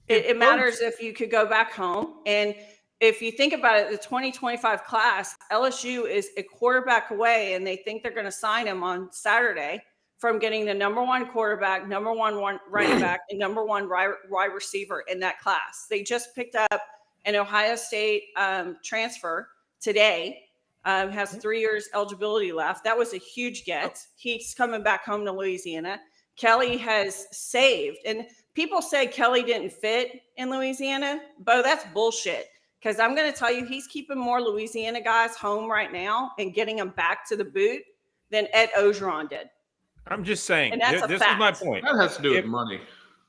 Speaker 8: It matters if you could go back home. And if you think about it, the 2025 class, LSU is a quarterback away, and they think they're going to sign him on Saturday from getting the number one quarterback, number one running back, and number one wide receiver in that class. They just picked up an Ohio State transfer today, has 3 years eligibility left. That was a huge get. He's coming back home to Louisiana. Kelly has saved. And people say Kelly didn't fit in Louisiana. Bo, that's bullshit. Because I'm going to tell you, he's keeping more Louisiana guys home right now and getting them back to the boot than Ed Ogeron did.
Speaker 5: I'm just saying,
Speaker 8: and that's
Speaker 5: this
Speaker 8: fact.
Speaker 5: is my point.
Speaker 4: That has to do with money.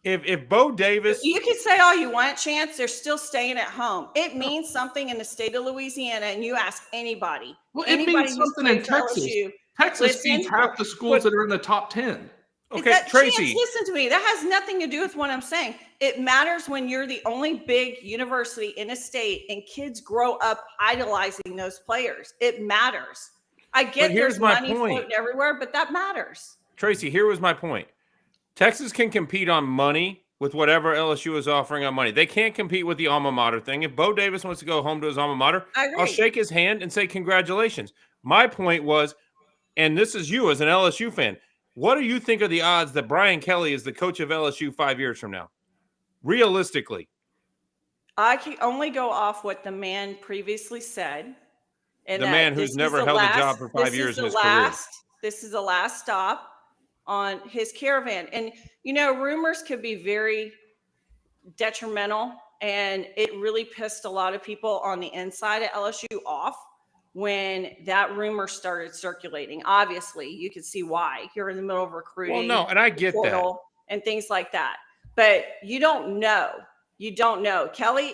Speaker 5: If Bo Davis,
Speaker 8: you can say all you want, Chance, they're still staying at home. It means something in the state of Louisiana, and you ask anybody.
Speaker 4: Well, it means something in Texas. Texas feeds half the schools that are in the top 10.
Speaker 5: Okay, Tracy.
Speaker 8: Chance, listen to me. That has nothing to do with what I'm saying. It matters when you're the only big university in a state and kids grow up idolizing those players. It matters. I get there's money floating everywhere, but that matters.
Speaker 5: Tracy, here was my point. Texas can compete on money with whatever LSU is offering on money. They can't compete with the alma mater thing. If Bo Davis wants to go home to his alma mater, I'll shake his hand and say congratulations. My point was, and this is you as an LSU fan, what do you think are the odds that Brian Kelly is the coach of LSU 5 years from now? Realistically.
Speaker 8: I can only go off what the man previously said. And
Speaker 5: the man who's never held a job for 5 years in his career.
Speaker 8: This is the last stop on his caravan. And, rumors could be very detrimental, and it really pissed a lot of people on the inside of LSU off when that rumor started circulating. Obviously, you can see why. You're in the middle of recruiting.
Speaker 5: Well, no, and I get that.
Speaker 8: And things like that. But you don't know. You don't know. Kelly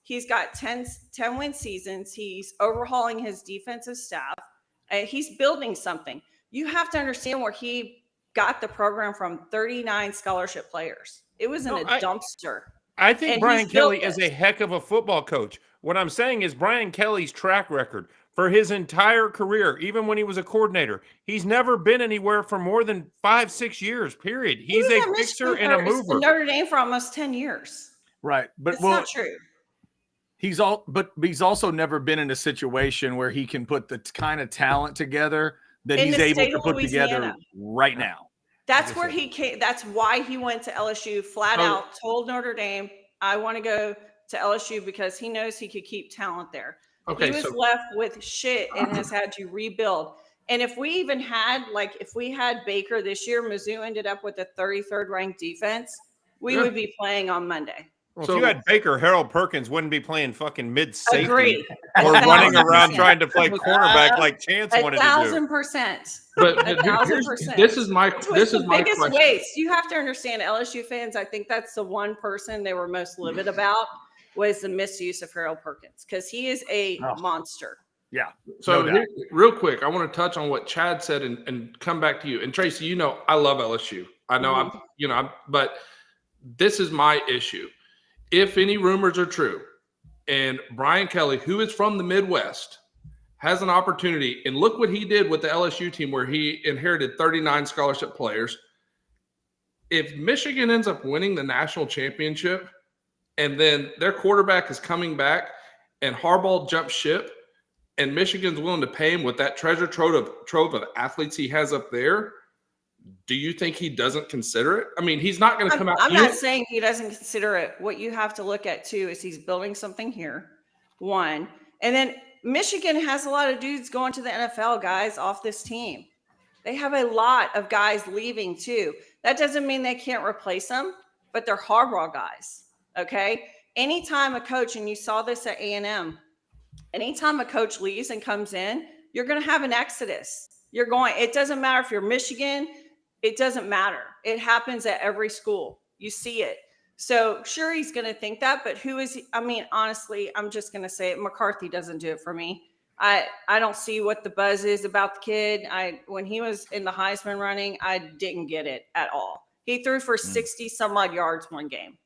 Speaker 8: he's got 10 win seasons. He's overhauling his defensive staff. He's building something. You have to understand where he got the program from. 39 scholarship players. It was in a dumpster.
Speaker 5: I think Brian Kelly is a heck of a football coach. What I'm saying is Brian Kelly's track record for his entire career, even when he was a coordinator. He's never been anywhere for more than 5-6 years, period. He's a fixer and a mover.
Speaker 8: Notre Dame for almost 10 years.
Speaker 1: Right. But
Speaker 8: it's not true.
Speaker 1: He's also never been in a situation where he can put the kind of talent together that he's able to put together right now.
Speaker 8: That's where he came. That's why he went to LSU flat out, told Notre Dame, I want to go to LSU because he knows he could keep talent there. Okay, he was left with shit and has had to rebuild. And if we even had, if we had Baker this year, Mizzou ended up with a 33rd ranked defense, we would be playing on Monday.
Speaker 5: Well, if you had Baker, Harold Perkins wouldn't be playing fucking mid-safety or running around trying to play cornerback like Chance wanted to do.
Speaker 8: 1,000%.
Speaker 4: But 1,000%. This is my biggest
Speaker 8: waste. You have to understand, LSU fans, I think that's the one person they were most livid about was the misuse of Harold Perkins because he is a monster.
Speaker 1: Yeah.
Speaker 4: So real quick, I want to touch on what Chad said and come back to you. And Tracy, I love LSU. I know but this is my issue. If any rumors are true and Brian Kelly, who is from the Midwest, has an opportunity, and look what he did with the LSU team where he inherited 39 scholarship players. If Michigan ends up winning the national championship and then their quarterback is coming back and Harbaugh jumps ship and Michigan's willing to pay him with that treasure trove of athletes he has up there, do you think he doesn't consider it? I mean, he's not going to come out.
Speaker 8: I'm not saying he doesn't consider it. What you have to look at, too, is he's building something here, one. And then Michigan has a lot of dudes going to the NFL, guys, off this team. They have a lot of guys leaving, too. That doesn't mean they can't replace them, but they're Harbaugh guys, okay? Anytime a coach, and you saw this at A&M, anytime a coach leaves and comes in, you're going to have an exodus. It doesn't matter if you're Michigan. It doesn't matter. It happens at every school. You see it. So sure, he's going to think that, but who is he? I mean, honestly, I'm just going to say it. McCarthy doesn't do it for me. I don't see what the buzz is about the kid. When he was in the Heisman running, I didn't get it at all. He threw for 60 some odd yards one game.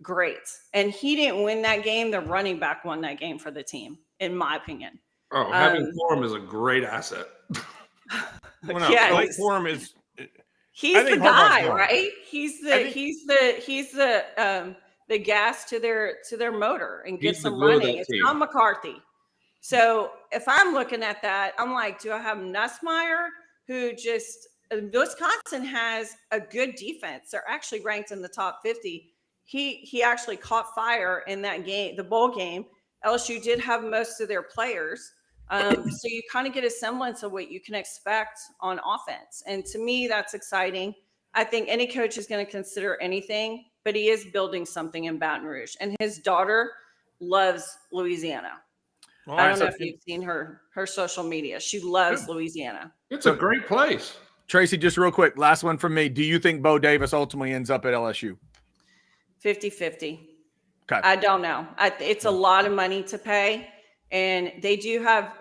Speaker 8: Great. And he didn't win that game. The running back won that game for the team, in my opinion.
Speaker 4: Oh, having Corum is a great asset.
Speaker 5: Well, no, yeah, Blake Corum is.
Speaker 8: He's the guy, right? He's the gas to their motor and gets them running. It's not McCarthy. So if I'm looking at that, I'm like, do I have Nussmeier, who just Wisconsin has a good defense? They're actually ranked in the top 50. He actually caught fire in that game, the bowl game. LSU did have most of their players. So you kind of get a semblance of what you can expect on offense. And to me, that's exciting. I think any coach is going to consider anything, but he is building something in Baton Rouge. And his daughter loves Louisiana. I don't know if you've seen her social media. She loves Louisiana.
Speaker 4: It's a great place.
Speaker 1: Tracy, just real quick, last one from me. Do you think Bo Davis ultimately ends up at LSU?
Speaker 8: 50-50.
Speaker 1: Okay.
Speaker 8: I don't know. It's a lot of money to pay. And they do have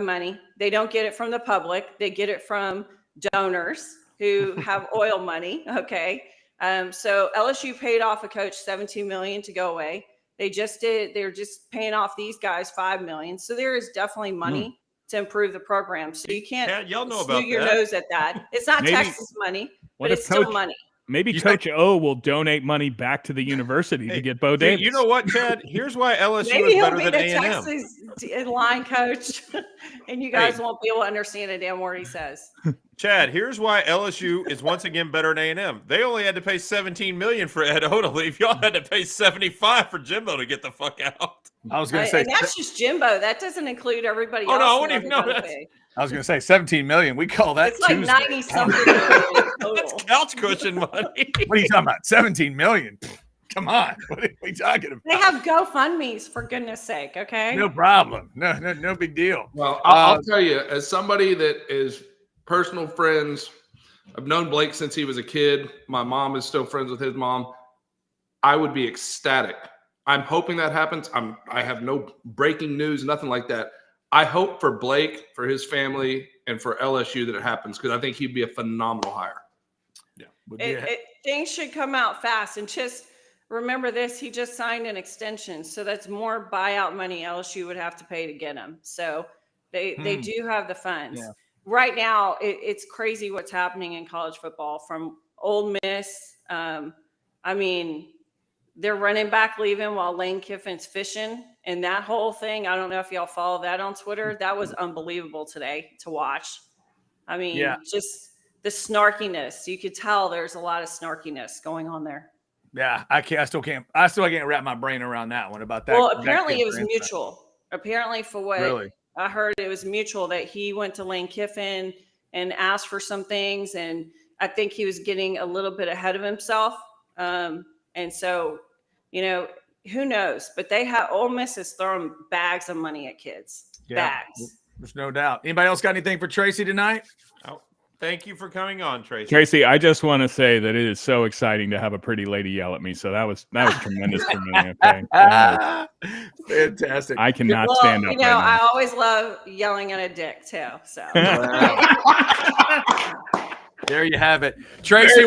Speaker 8: money. They don't get it from the public. They get it from donors who have oil money. Okay. So LSU paid off a coach $17 million to go away. They're just paying off these guys $5 million. So there is definitely money to improve the program. So you can't
Speaker 5: y'all know about
Speaker 8: your nose at that. It's not Texas money, but it's still money.
Speaker 2: Maybe Coach O will donate money back to the university to get Bo Davis.
Speaker 5: You know what, Chad? Here's why LSU is better than A&M.
Speaker 8: Texas line coach, and you guys won't be able to understand a damn word he says.
Speaker 5: Chad, here's why LSU is once again better than A&M. They only had to pay $17 million for Ed O to leave. Y'all had to pay $75 for Jimbo to get the fuck out.
Speaker 1: I was going to say,
Speaker 8: and that's just Jimbo. That doesn't include everybody else.
Speaker 5: Oh no, I wouldn't even know that.
Speaker 1: I was going to say $17 million. We call that.
Speaker 8: It's like
Speaker 1: Tuesday.
Speaker 8: 90 something.
Speaker 5: That's couch cushion money.
Speaker 1: What are you talking about? $17 million. Come on. What are we talking about?
Speaker 8: They have GoFundMe's, for goodness sake. Okay.
Speaker 1: No problem. No big deal.
Speaker 4: Well, I'll tell you, as somebody that is personal friends, I've known Blake since he was a kid. My mom is still friends with his mom. I would be ecstatic. I'm hoping that happens. I have no breaking news, nothing like that. I hope for Blake, for his family, and for LSU that it happens because I think he'd be a phenomenal hire.
Speaker 1: Yeah.
Speaker 8: Things should come out fast. And just remember this, he just signed an extension. So that's more buyout money LSU would have to pay to get him. So they do have the funds.
Speaker 1: Yeah.
Speaker 8: Right now, it's crazy what's happening in college football from Ole Miss. I mean, they're running back leaving while Lane Kiffin's fishing. And that whole thing, I don't know if y'all follow that on Twitter. That was unbelievable today to watch. I mean, just the snarkiness. You could tell there's a lot of snarkiness going on there.
Speaker 1: Yeah, I still can't wrap my brain around that one about that.
Speaker 8: Well, apparently it was mutual. Apparently, for what
Speaker 1: Really?
Speaker 8: I heard, it was mutual that he went to Lane Kiffin and asked for some things. And I think he was getting a little bit ahead of himself. And so, who knows? But Ole Miss is throwing bags of money at kids.
Speaker 1: Yeah,
Speaker 8: bags.
Speaker 1: There's no doubt. Anybody else got anything for Tracy tonight?
Speaker 5: Oh, thank you for coming on, Tracy.
Speaker 2: Tracy, I just want to say that it is so exciting to have a pretty lady yell at me. So that was tremendous for me. Okay,
Speaker 1: fantastic.
Speaker 2: I cannot stand up. Right now.
Speaker 8: I always love yelling at a dick too. So
Speaker 1: there you have it, Tracy.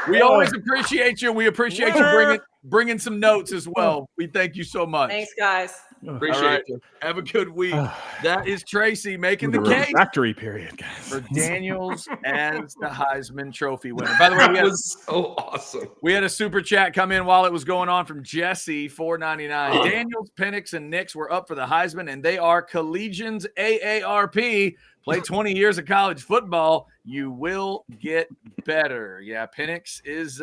Speaker 1: We always appreciate you. We appreciate you bringing some notes as well. We thank you so much.
Speaker 8: Thanks, guys.
Speaker 1: Appreciate you. Have a good week. That is Tracy making the case.
Speaker 2: Factory period, guys.
Speaker 1: For Daniels as the Heisman Trophy winner. By the way,
Speaker 4: that was so awesome.
Speaker 1: We had a super chat come in while it was going on from Jesse, $4.99. Daniels, Penix, and Nix were up for the Heisman, and they are collegians AARP. Play 20 years of college football. You will get better. Yeah, Penix is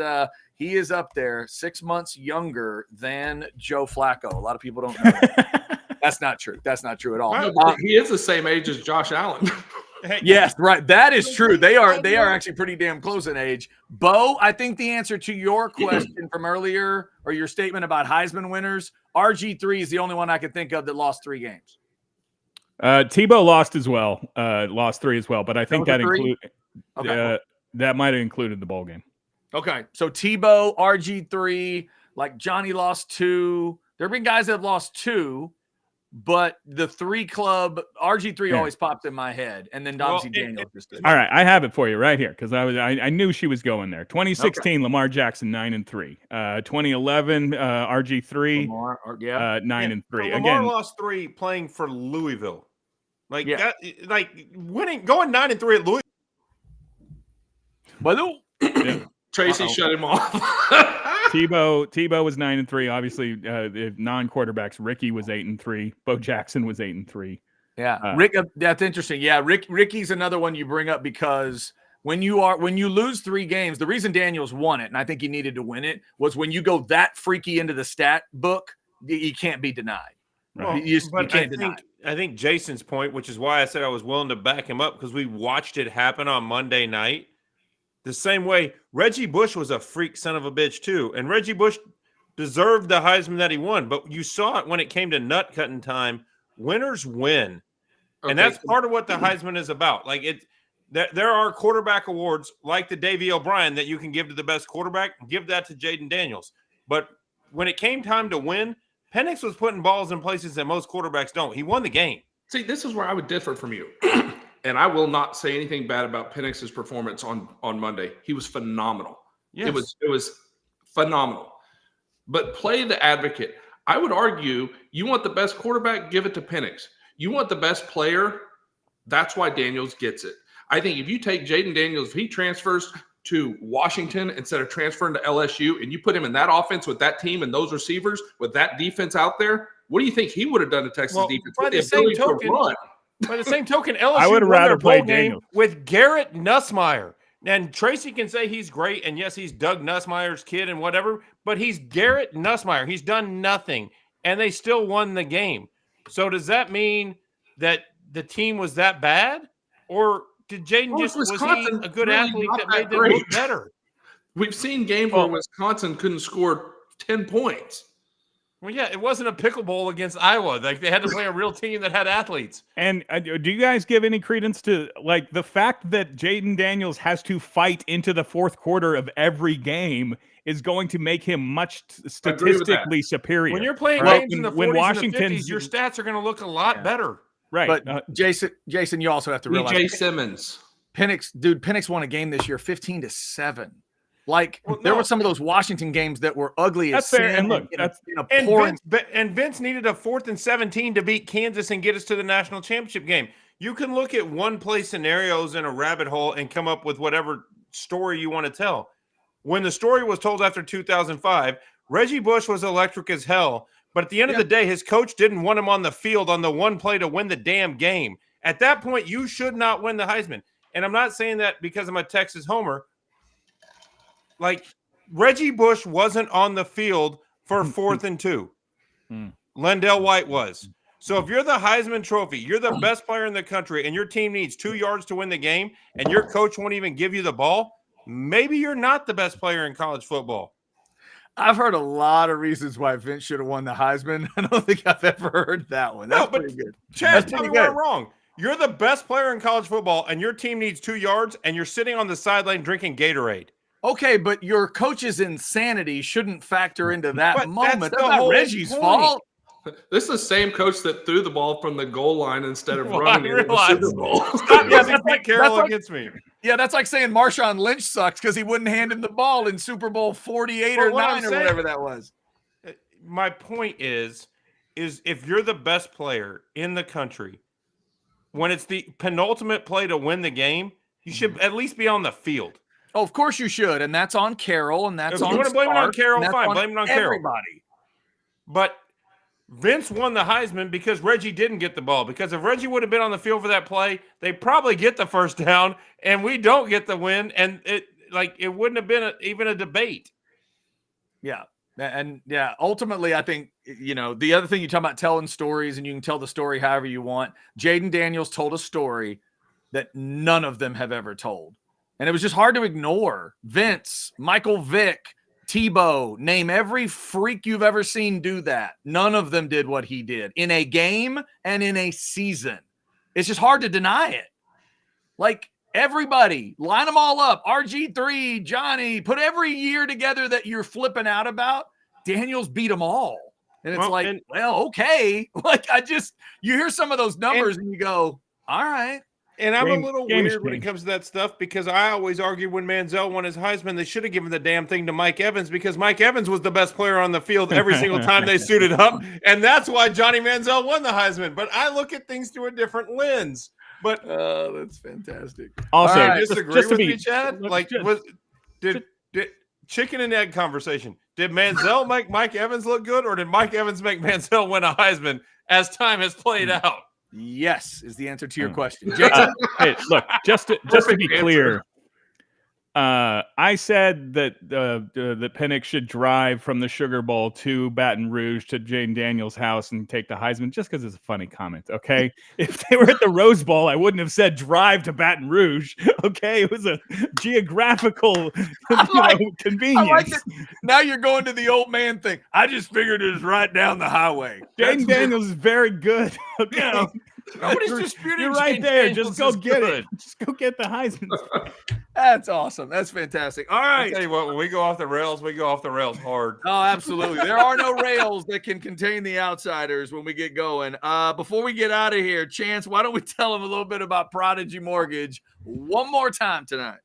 Speaker 1: he is up there 6 months younger than Joe Flacco. A lot of people don't know that. That's not true. That's not true at all.
Speaker 4: He is the same age as Josh Allen.
Speaker 1: Yes, right. That is true. They are actually pretty damn close in age. Bo, I think the answer to your question from earlier, or your statement about Heisman winners, RG3 is the only one I could think of that lost 3 games.
Speaker 2: Tebow lost as well. Lost 3 as well, but I think that that might have included the bowl game.
Speaker 1: Okay, so Tebow, RG3, like Johnny lost 2. There have been guys that have lost 2, but the 3 club RG3 always popped in my head, and then obviously Daniel just did.
Speaker 2: All right, I have it for you right here because I knew she was going there. 2016, Lamar Jackson 9-3. 2011, RG3 9-3.
Speaker 5: So Lamar lost 3 playing for Louisville. Like winning, going 9-3 at Louisville.
Speaker 4: Tracy shut him off.
Speaker 2: Tebow was 9-3. Obviously, non-quarterbacks. Ricky was 8-3. Bo Jackson was 8-3.
Speaker 1: Yeah, Rick. That's interesting. Yeah, Ricky's another one you bring up because when you lose 3 games, the reason Daniels won it, and I think he needed to win it, was when you go that freaky into the stat book, you can't be denied.
Speaker 5: Well, you can't deny it. I think Jason's point, which is why I said I was willing to back him up, because we watched it happen on Monday night. The same way Reggie Bush was a freak son of a bitch too. And Reggie Bush deserved the Heisman that he won. But you saw it when it came to nut cutting time. Winners win. Okay. And that's part of what the Heisman is about. Like there are quarterback awards like the Davey O'Brien that you can give to the best quarterback. Give that to Jaden Daniels. But when it came time to win, Penix was putting balls in places that most quarterbacks don't. He won the game.
Speaker 4: See, this is where I would differ from you. And I will not say anything bad about Penix's performance on Monday. He was phenomenal. Yes. It was phenomenal. But play the advocate. I would argue you want the best quarterback, give it to Penix. You want the best player, that's why Daniels gets it. I think if you take Jaden Daniels, if he transfers to Washington instead of transferring to LSU, and you put him in that offense with that team and those receivers, with that defense out there, what do you think he would have done to Texas defense?
Speaker 5: By the same token, LSU
Speaker 2: I would have rather played
Speaker 5: game with Garrett Nussmeier. And Tracy can say he's great, and yes, he's Doug Nussmeier's kid and whatever, but he's Garrett Nussmeier. He's done nothing, and they still won the game. So does that mean that the team was that bad, or did Jaden was he a good athlete that made them look better?
Speaker 4: We've seen games where Wisconsin couldn't score 10 points.
Speaker 5: Well, yeah, it wasn't a pickle bowl against Iowa. Like, they had to play a real team that had athletes.
Speaker 2: And do you guys give any credence to, like, the fact that Jaden Daniels has to fight into the fourth quarter of every game is going to make him much statistically superior?
Speaker 5: When you're playing games in the 40s and the 50s, your stats are going to look a lot better.
Speaker 2: Right.
Speaker 1: But Jason, you also have to realize
Speaker 4: Jay Simmons.
Speaker 1: Penix won a game this year 15-7. Like there were some of those Washington games that were ugly as sin.
Speaker 2: Fair. And look,
Speaker 5: and Vince needed a 4th and 17 to beat Kansas and get us to the national championship game. You can look at one play scenarios in a rabbit hole and come up with whatever story you want to tell. When the story was told after 2005, Reggie Bush was electric as hell, but at the end of the day, his coach didn't want him on the field on the one play to win the damn game. At that point, you should not win the Heisman. And I'm not saying that because I'm a Texas homer. Like, Reggie Bush wasn't on the field for 4th and 2. Lendell White was. So if you're the Heisman Trophy, you're the best player in the country, and your team needs 2 yards to win the game, and your coach won't even give you the ball, maybe you're not the best player in college football.
Speaker 1: I've heard a lot of reasons why Vince should have won the Heisman. I don't think I've ever heard that one. That's pretty good.
Speaker 5: Chad, tell me where I'm wrong. You're the best player in college football, and your team needs 2 yards, and you're sitting on the sideline drinking Gatorade.
Speaker 1: Okay, but your coach's insanity shouldn't factor into that moment.
Speaker 5: That's
Speaker 1: not Reggie's fault.
Speaker 4: This is the same coach that threw the ball from the goal line instead of running it in the Super Bowl.
Speaker 5: Stop using Pete Carroll against me.
Speaker 1: Yeah, that's like saying Marshawn Lynch sucks because he wouldn't hand him the ball in Super Bowl 48 or 9 or whatever that was.
Speaker 5: My point is if you're the best player in the country, when it's the penultimate play to win the game, you should at least be on the field.
Speaker 1: Oh, of course you should, and that's on Carroll, and that's on.
Speaker 5: If you want to blame it on Carroll, fine, blame it on Carroll.
Speaker 1: Everybody.
Speaker 5: But Vince won the Heisman because Reggie didn't get the ball. Because if Reggie would have been on the field for that play, they probably get the first down, and we don't get the win, and it wouldn't have been even a debate.
Speaker 1: Yeah. And ultimately, I think, the other thing you talk about telling stories, and you can tell the story however you want. Jaden Daniels told a story that none of them have ever told. And it was just hard to ignore. Vince, Michael Vick, Tebow, name every freak you've ever seen do that. None of them did what he did in a game and in a season. It's just hard to deny it. Like, everybody, line them all up. RG3, Johnny, put every year together that you're flipping out about. Daniels beat them all. And it's okay. Like, you hear some of those numbers and you go, all right.
Speaker 5: And I'm a little weird when it comes to that stuff because I always argue when Manziel won his Heisman, they should have given the damn thing to Mike Evans because Mike Evans was the best player on the field every single time they suited up. And that's why Johnny Manziel won the Heisman. But I look at things through a different lens. But
Speaker 1: that's fantastic.
Speaker 2: Also,
Speaker 5: right, disagree with me, Chad? Did chicken and egg conversation? Did Manziel make Mike Evans look good, or did Mike Evans make Manziel win a Heisman as time has played out?
Speaker 1: Yes, is the answer to your question.
Speaker 2: Hey, look, just to be clear, I said that that Penix should drive from the Sugar Bowl to Baton Rouge to Jane Daniels' house and take the Heisman just because it's a funny comment, okay? If they were at the Rose Bowl, I wouldn't have said drive to Baton Rouge, okay? It was a geographical convenience.
Speaker 1: I like it. Now you're going to the old man thing. I just figured it was right down the highway.
Speaker 2: Jane Daniels is very good, okay?
Speaker 5: Yeah. Nobody's disputing.
Speaker 2: You're right
Speaker 5: Jane
Speaker 2: there.
Speaker 5: Daniels
Speaker 2: Just go get
Speaker 5: good.
Speaker 2: it. Just go get the Heisman.
Speaker 1: That's awesome. That's fantastic. All right.
Speaker 5: I tell you what, when we go off the rails, we go off the rails hard.
Speaker 1: Oh, absolutely. There are no rails that can contain the Outsiders when we get going. Before we get out of here, Chance, why don't we tell them a little bit about Prodigy Mortgage one more time tonight?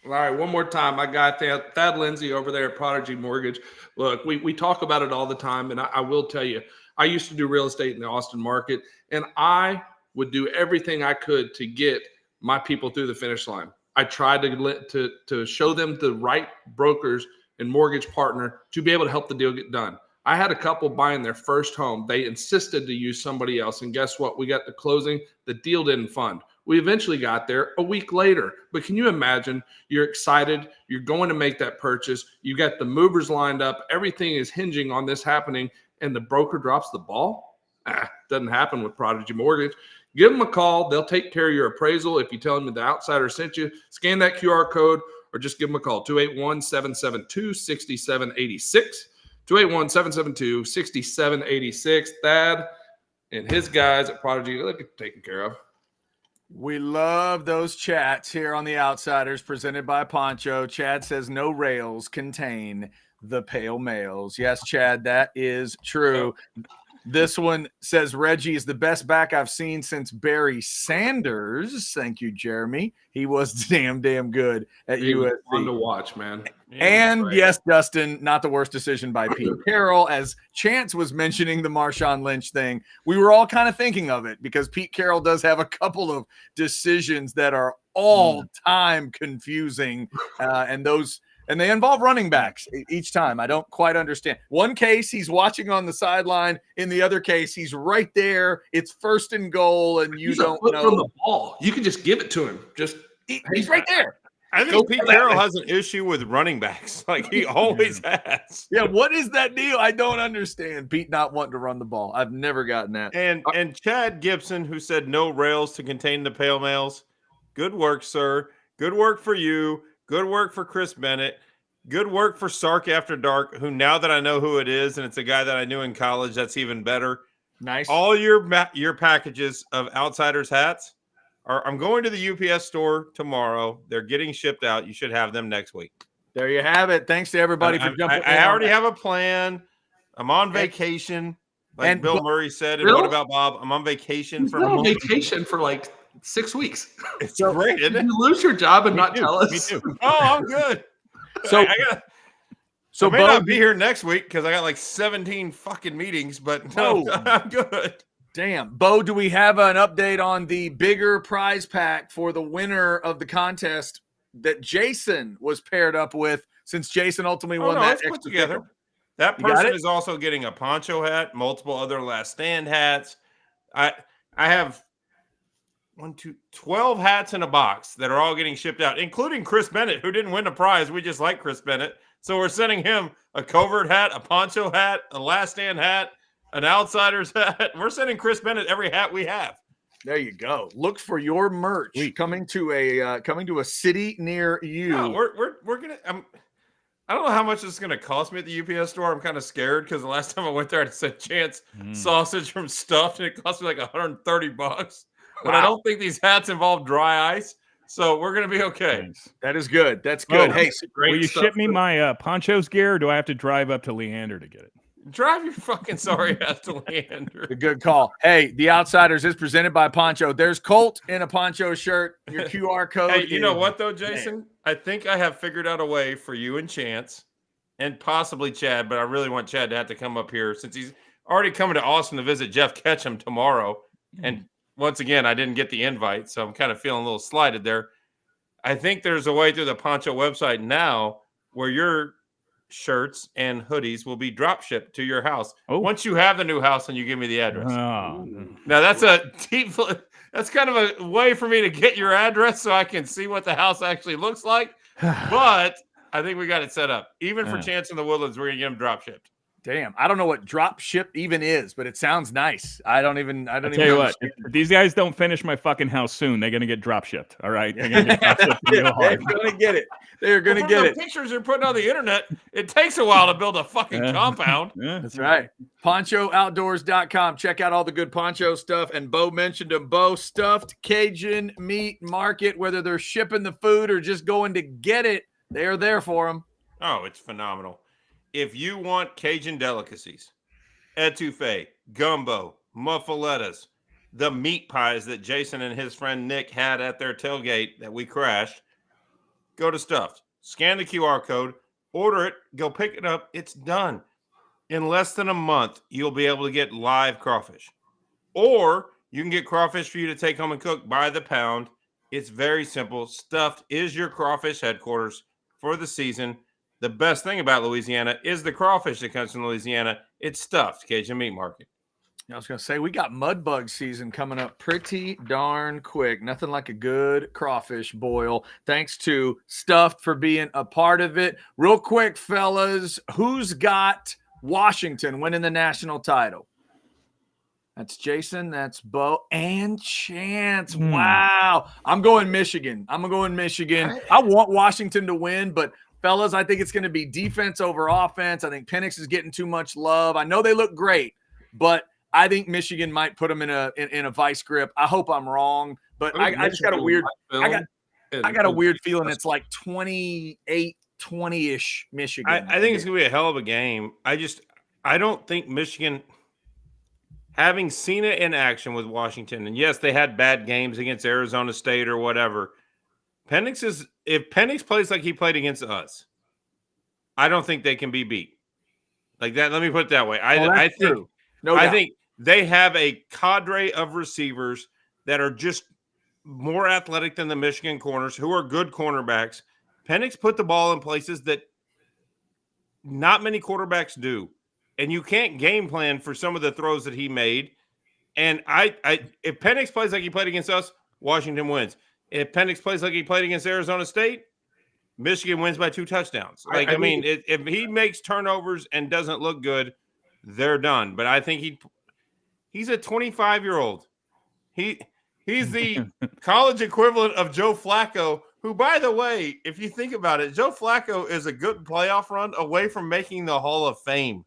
Speaker 4: All right, one more time. I got Thad Lindsay over there at Prodigy Mortgage. Look, we talk about it all the time, and I will tell you, I used to do real estate in the Austin market, and I would do everything I could to get my people through the finish line. I tried to show them the right brokers and mortgage partner to be able to help the deal get done. I had a couple buying their first home. They insisted to use somebody else, and guess what? We got to closing. The deal didn't fund. We eventually got there a week later. But can you imagine? You're excited. You're going to make that purchase. You got the movers lined up. Everything is hinging on this happening, and the broker drops the ball? Doesn't happen with Prodigy Mortgage. Give them a call. They'll take care of your appraisal. If you tell them that the Outsider sent you, scan that QR code or just give them a call. 281-772-6786. 281-772-6786. Thad and his guys at Prodigy, they'll get taken care of.
Speaker 1: We love those chats here on the Outsiders presented by Poncho. Chad says no rails contain the pale males. Yes, Chad, that is true. This one says Reggie is the best back I've seen since Barry Sanders. Thank you, Jeremy. He was damn good at
Speaker 4: He was
Speaker 1: USC.
Speaker 4: fun to watch, man.
Speaker 1: And yes, Dustin, not the worst decision by Pete Carroll. As Chance was mentioning the Marshawn Lynch thing, we were all kind of thinking of it because Pete Carroll does have a couple of decisions that are all time confusing, and they involve running backs each time. I don't quite understand. One case, he's watching on the sideline. In the other case, he's right there. It's 1st and goal, and you don't know
Speaker 4: from the ball. You can just give it to him.
Speaker 1: He's right there.
Speaker 5: I think Pete Carroll has an issue with running backs. Like he always has.
Speaker 1: Yeah, what is that deal? I don't understand. Pete not wanting to run the ball. I've never gotten that.
Speaker 5: And Chad Gibson, who said no rails to contain the pale males. Good work, sir. Good work for you. Good work for Chris Bennett. Good work for Sark After Dark, who now that I know who it is, and it's a guy that I knew in college, that's even better.
Speaker 1: Nice.
Speaker 5: All your packages of Outsiders hats I'm going to the UPS store tomorrow. They're getting shipped out. You should have them next week.
Speaker 1: There you have it. Thanks to everybody for jumping in.
Speaker 5: I already have a plan. I'm on vacation, like Bill Murray said. And what about Bob? I'm on vacation for
Speaker 4: on vacation for like 6 weeks.
Speaker 5: It's great, isn't it?
Speaker 4: You lose your job and not tell us.
Speaker 5: Me too. Oh, I'm good.
Speaker 1: So
Speaker 5: I may not be here next week because I got like 17 fucking meetings, but no, I'm good.
Speaker 1: Damn. Bo, do we have an update on the bigger prize pack for the winner of the contest that Jason was paired up with, since Jason ultimately won that extra
Speaker 5: put together?
Speaker 1: ticket?
Speaker 5: That person is also getting a poncho hat, multiple other Last Stand hats. I have 12 hats in a box that are all getting shipped out, including Chris Bennett, who didn't win a prize. We just like Chris Bennett. So we're sending him a covert hat, a poncho hat, a Last Stand hat, an Outsiders hat. We're sending Chris Bennett every hat we have.
Speaker 1: There you go. Look for your merch coming to a city near you.
Speaker 5: No, we're gonna. I don't know how much it's gonna cost me at the UPS store. I'm kind of scared because the last time I went there, I said Chance sausage from Stuffed, and it cost me like $130. But I don't think these hats involve dry ice, so we're gonna be okay.
Speaker 2: Nice.
Speaker 1: That is good. That's good. Hey,
Speaker 2: will you ship me my ponchos gear, or do I have to drive up to Leander to get it?
Speaker 5: Drive your fucking sorry ass to Leander.
Speaker 1: A good call. Hey, the Outsiders is presented by Poncho. There's Colt in a Poncho shirt. Your QR code.
Speaker 5: Hey, you know what though, Jason? I think I have figured out a way for you and Chance, and possibly Chad, but I really want Chad to have to come up here since he's already coming to Austin to visit Jeff Ketchum tomorrow. And once again, I didn't get the invite, so I'm kind of feeling a little slighted there. I think there's a way through the Poncho website now where your shirts and hoodies will be drop shipped to your house once you have the new house and you give me the address. Now that's that's kind of a way for me to get your address so I can see what the house actually looks like. But I think we got it set up. Even for Chance in the Woodlands, we're gonna get them drop shipped.
Speaker 1: Damn, I don't know what drop ship even is, but it sounds nice. I don't even
Speaker 2: tell you what, if these guys don't finish my fucking house soon, they're gonna get drop shipped. All right, they're gonna get drop shipped real hard.
Speaker 1: They're gonna get it. They're gonna get it.
Speaker 5: Pictures you're putting on the internet, it takes a while to build a fucking compound.
Speaker 1: That's right. PonchoOutdoors.com. Check out all the good poncho stuff. And Bo mentioned them. Bo, Stuffed Cajun Meat Market, whether they're shipping the food or just going to get it, they are there for them.
Speaker 5: Oh, it's phenomenal. If you want Cajun delicacies, etouffee, gumbo, muffalettas, the meat pies that Jason and his friend Nick had at their tailgate that we crashed, go to Stuffed. Scan the QR code, order it, go pick it up. It's done. In less than a month, you'll be able to get live crawfish. Or you can get crawfish for you to take home and cook by the pound. It's very simple. Stuffed is your crawfish headquarters for the season. The best thing about Louisiana is the crawfish that comes from Louisiana. It's Stuffed Cajun Meat Market.
Speaker 1: I was going to say, we got mud bug season coming up pretty darn quick. Nothing like a good crawfish boil. Thanks to Stuffed for being a part of it. Real quick, fellas, who's got Washington winning the national title? That's Jason, that's Bo, and Chance. Wow. I'm going Michigan. I want Washington to win, but fellas, I think it's going to be defense over offense. I think Penix is getting too much love. I know they look great, but I think Michigan might put them in a vice grip. I hope I'm wrong, but I just got a weird feeling it's like 28-20-ish Michigan.
Speaker 5: I think it's going to be a hell of a game. I don't think Michigan having seen it in action with Washington, and yes, they had bad games against Arizona State or whatever. If Penix plays like he played against us, I don't think they can be beat. Like that, let me put it that way. I think they have a cadre of receivers that are just more athletic than the Michigan corners, who are good cornerbacks. Penix put the ball in places that not many quarterbacks do. And you can't game plan for some of the throws that he made. And if Penix plays like he played against us, Washington wins. If Penix plays like he played against Arizona State, Michigan wins by 2 touchdowns. If he makes turnovers and doesn't look good, they're done. But I think he's a 25-year-old. He's the college equivalent of Joe Flacco, who, by the way, if you think about it, Joe Flacco is a good playoff run away from making the Hall of Fame.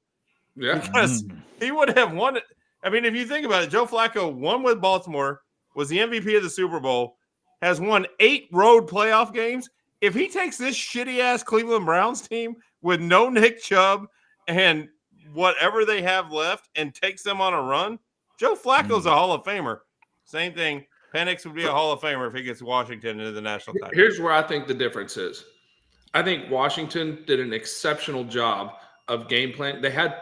Speaker 4: Yeah.
Speaker 5: Because he would have won it. I mean, if you think about it, Joe Flacco won with Baltimore, was the MVP of the Super Bowl, has won 8 road playoff games. If he takes this shitty-ass Cleveland Browns team with no Nick Chubb and whatever they have left and takes them on a run, Joe Flacco's a Hall of Famer. Same thing. Penix would be a Hall of Famer if he gets Washington into the national title.
Speaker 4: Here's where I think the difference is. I think Washington did an exceptional job of game plan. They had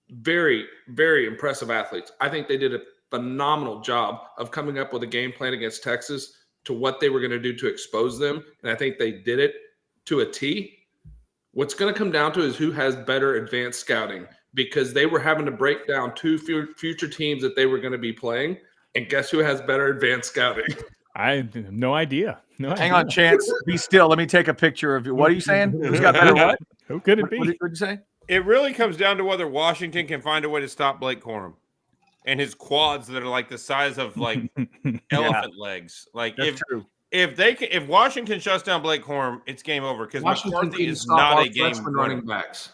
Speaker 4: very, very impressive athletes. I think they did a phenomenal job of coming up with a game plan against Texas to what they were going to do to expose them. And I think they did it to a T. What's going to come down to is who has better advanced scouting, because they were having to break down 2 future teams that they were going to be playing. And guess who has better advanced scouting?
Speaker 2: I have no idea.
Speaker 1: Hang on, Chance. Be still. Let me take a picture of you. What are you saying? Who's got better what?
Speaker 2: Who could it be?
Speaker 1: What did you say?
Speaker 5: It really comes down to whether Washington can find a way to stop Blake Corum and his quads that are like the size of like elephant legs. Like if Washington shuts down Blake Corum, it's game over, because McCarthy is not a game
Speaker 4: running backs.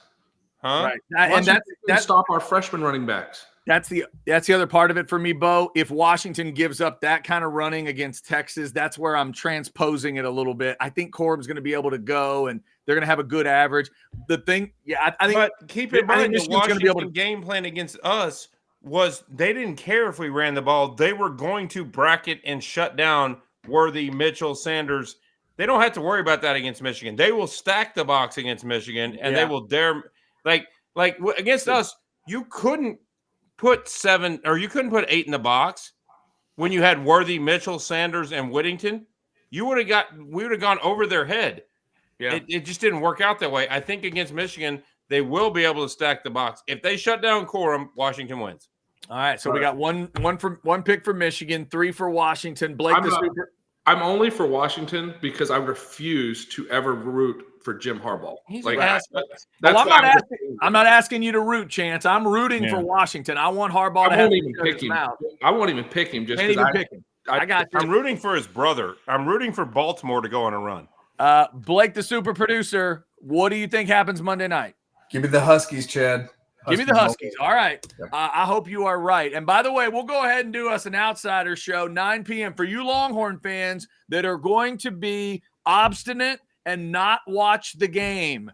Speaker 5: Huh?
Speaker 1: Right. And
Speaker 4: that's stop our freshman running backs.
Speaker 1: That's the other part of it for me, Bo. If Washington gives up that kind of running against Texas, that's where I'm transposing it a little bit. I think Corum's going to be able to go, and they're going to have a good average. The thing, I think.
Speaker 5: But keep in mind, the Washington game plan against us was they didn't care if we ran the ball. They were going to bracket and shut down Worthy, Mitchell, Sanders. They don't have to worry about that against Michigan. They will stack the box against Michigan, and they will dare like against us. You couldn't put 7 or you couldn't put 8 in the box when you had Worthy, Mitchell, Sanders, and Whittington. We would have gone over their head. Yeah, it just didn't work out that way. I think against Michigan, they will be able to stack the box. If they shut down Corum, Washington wins.
Speaker 1: All right, so we got one pick for Michigan, 3 for Washington. Blake,
Speaker 4: I'm only for Washington because I refuse to ever root for Jim Harbaugh.
Speaker 1: I'm not asking you to root, Chance. I'm rooting for Washington. I want Harbaugh to have him out.
Speaker 4: I won't even pick him just
Speaker 1: because I got you.
Speaker 5: I'm rooting for his brother. I'm rooting for Baltimore to go on a run.
Speaker 1: Blake, the super producer, what do you think happens Monday night?
Speaker 6: Give me the Huskies, Chad.
Speaker 1: Give me the Huskies. All right. I hope you are right. And by the way, we'll go ahead and do us an Outsiders show, 9 p.m. for you Longhorn fans that are going to be obstinate and not watch the game.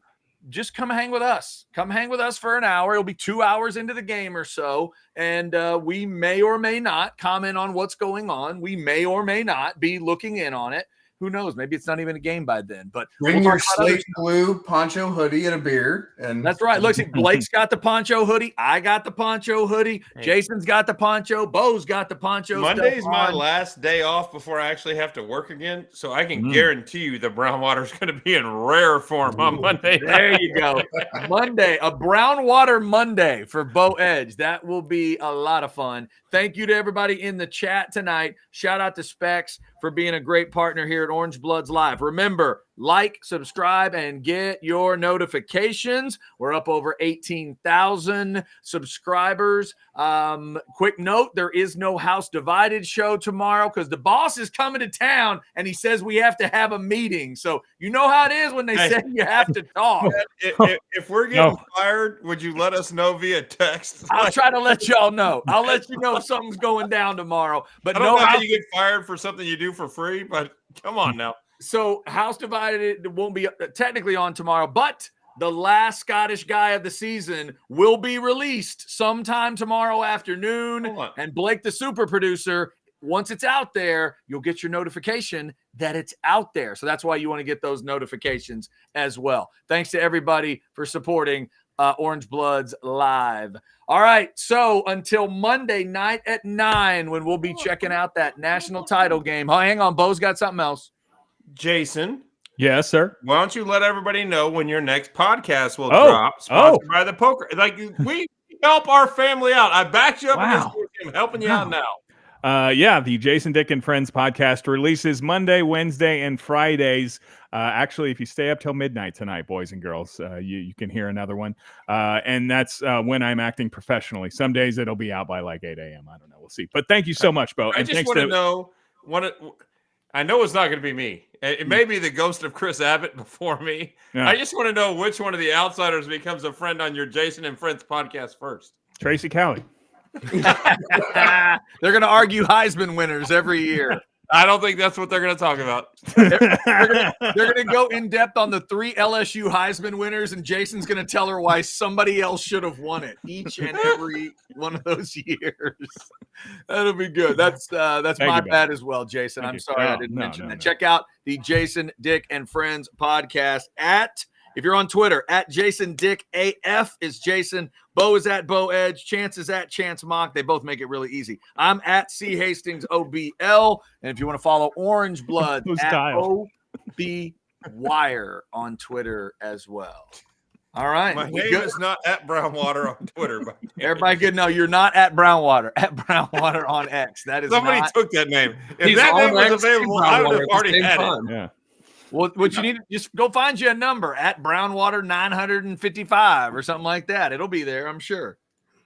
Speaker 1: Just come hang with us. Come hang with us for an hour. It'll be 2 hours into the game or so. And we may or may not comment on what's going on. We may or may not be looking in on it. Who knows? Maybe it's not even a game by then. But
Speaker 6: bring your slate blue poncho hoodie and a beer. And
Speaker 1: that's right. Look, see, Blake's got the poncho hoodie. I got the poncho hoodie. Jason's got the poncho. Bo's got the poncho.
Speaker 5: Monday's my last day off before I actually have to work again. So I can guarantee you the brown water's going to be in rare form on Monday.
Speaker 1: There you go. Monday, a brown water Monday for Bo Edge. That will be a lot of fun. Thank you to everybody in the chat tonight. Shout out to Specs for being a great partner here at Orange Bloods Live. Remember, like, subscribe, and get your notifications. We're up over 18,000 subscribers. Quick note, there is no House Divided show tomorrow because the boss is coming to town, and he says we have to have a meeting. So you know how it is when they say you have to talk.
Speaker 5: If we're getting fired, would you let us know via text?
Speaker 1: I'll try to let y'all know. I'll let you know if something's going down tomorrow. But
Speaker 5: I don't know how you get fired for something you do for free, but come on now.
Speaker 1: So House Divided, it won't be technically on tomorrow, but the last Scottish guy of the season will be released sometime tomorrow afternoon. And Blake, the super producer, once it's out there, you'll get your notification that it's out there. So that's why you want to get those notifications as well. Thanks to everybody for supporting Orange Bloods Live. All right, so until Monday night at 9, when we'll be checking out that national title game. Oh, hang on, Bo's got something else.
Speaker 5: Jason.
Speaker 2: Yes, sir.
Speaker 5: Why don't you let everybody know when your next podcast will drop? Sponsored by the poker. Like, we help our family out. I backed you up against him, helping you out now.
Speaker 2: Yeah, the Jason Dick and Friends podcast releases Monday, Wednesday, and Fridays. Actually, if you stay up till midnight tonight, boys and girls, you can hear another one. And that's when I'm acting professionally. Some days it'll be out by like 8 a.m. I don't know. We'll see. But thank you so much, Bo.
Speaker 5: I just want to know I know it's not going to be me. It may be the ghost of Chris Abbott before me. Yeah. I just want to know which one of the outsiders becomes a friend on your Jason and Friends podcast first.
Speaker 2: Tracy Cowley.
Speaker 1: They're going to argue Heisman winners every year.
Speaker 5: I don't think that's what they're going to talk about.
Speaker 1: They're going to go in depth on the 3 LSU Heisman winners, and Jason's going to tell her why somebody else should have won it each and every one of those years. That'll be good. That's my bad as well, Jason. I'm sorry I didn't mention that. Check out the Jason Dick and Friends podcast if you're on Twitter, at Jason Dick AF is Jason. Bo is at Bo Edge. Chance is at Chance Mock. They both make it really easy. I'm at C Hastings OBL. And if you want to follow Orange Blood, at OB Wire on Twitter as well. All right.
Speaker 5: My name is not at Brownwater on Twitter.
Speaker 1: Everybody good? No, you're not at Brownwater. At Brownwater on X. That is
Speaker 5: somebody took that name. If that name was available, I would have already had it.
Speaker 2: Yeah.
Speaker 1: Well, what you need to just go find you a number at Brownwater 955 or something like that. It'll be there, I'm sure.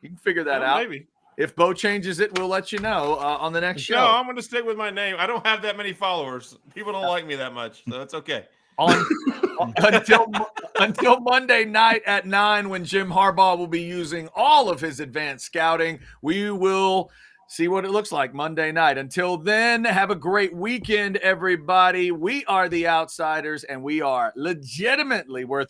Speaker 1: You can figure that out.
Speaker 5: Maybe.
Speaker 1: If Bo changes it, we'll let you know on the next show.
Speaker 5: No, I'm going to stick with my name. I don't have that many followers. People don't like me that much, so it's okay.
Speaker 1: Until Monday night at 9, when Jim Harbaugh will be using all of his advanced scouting, we will see what it looks like Monday night. Until then, have a great weekend, everybody. We are the Outsiders, and we are legitimately worth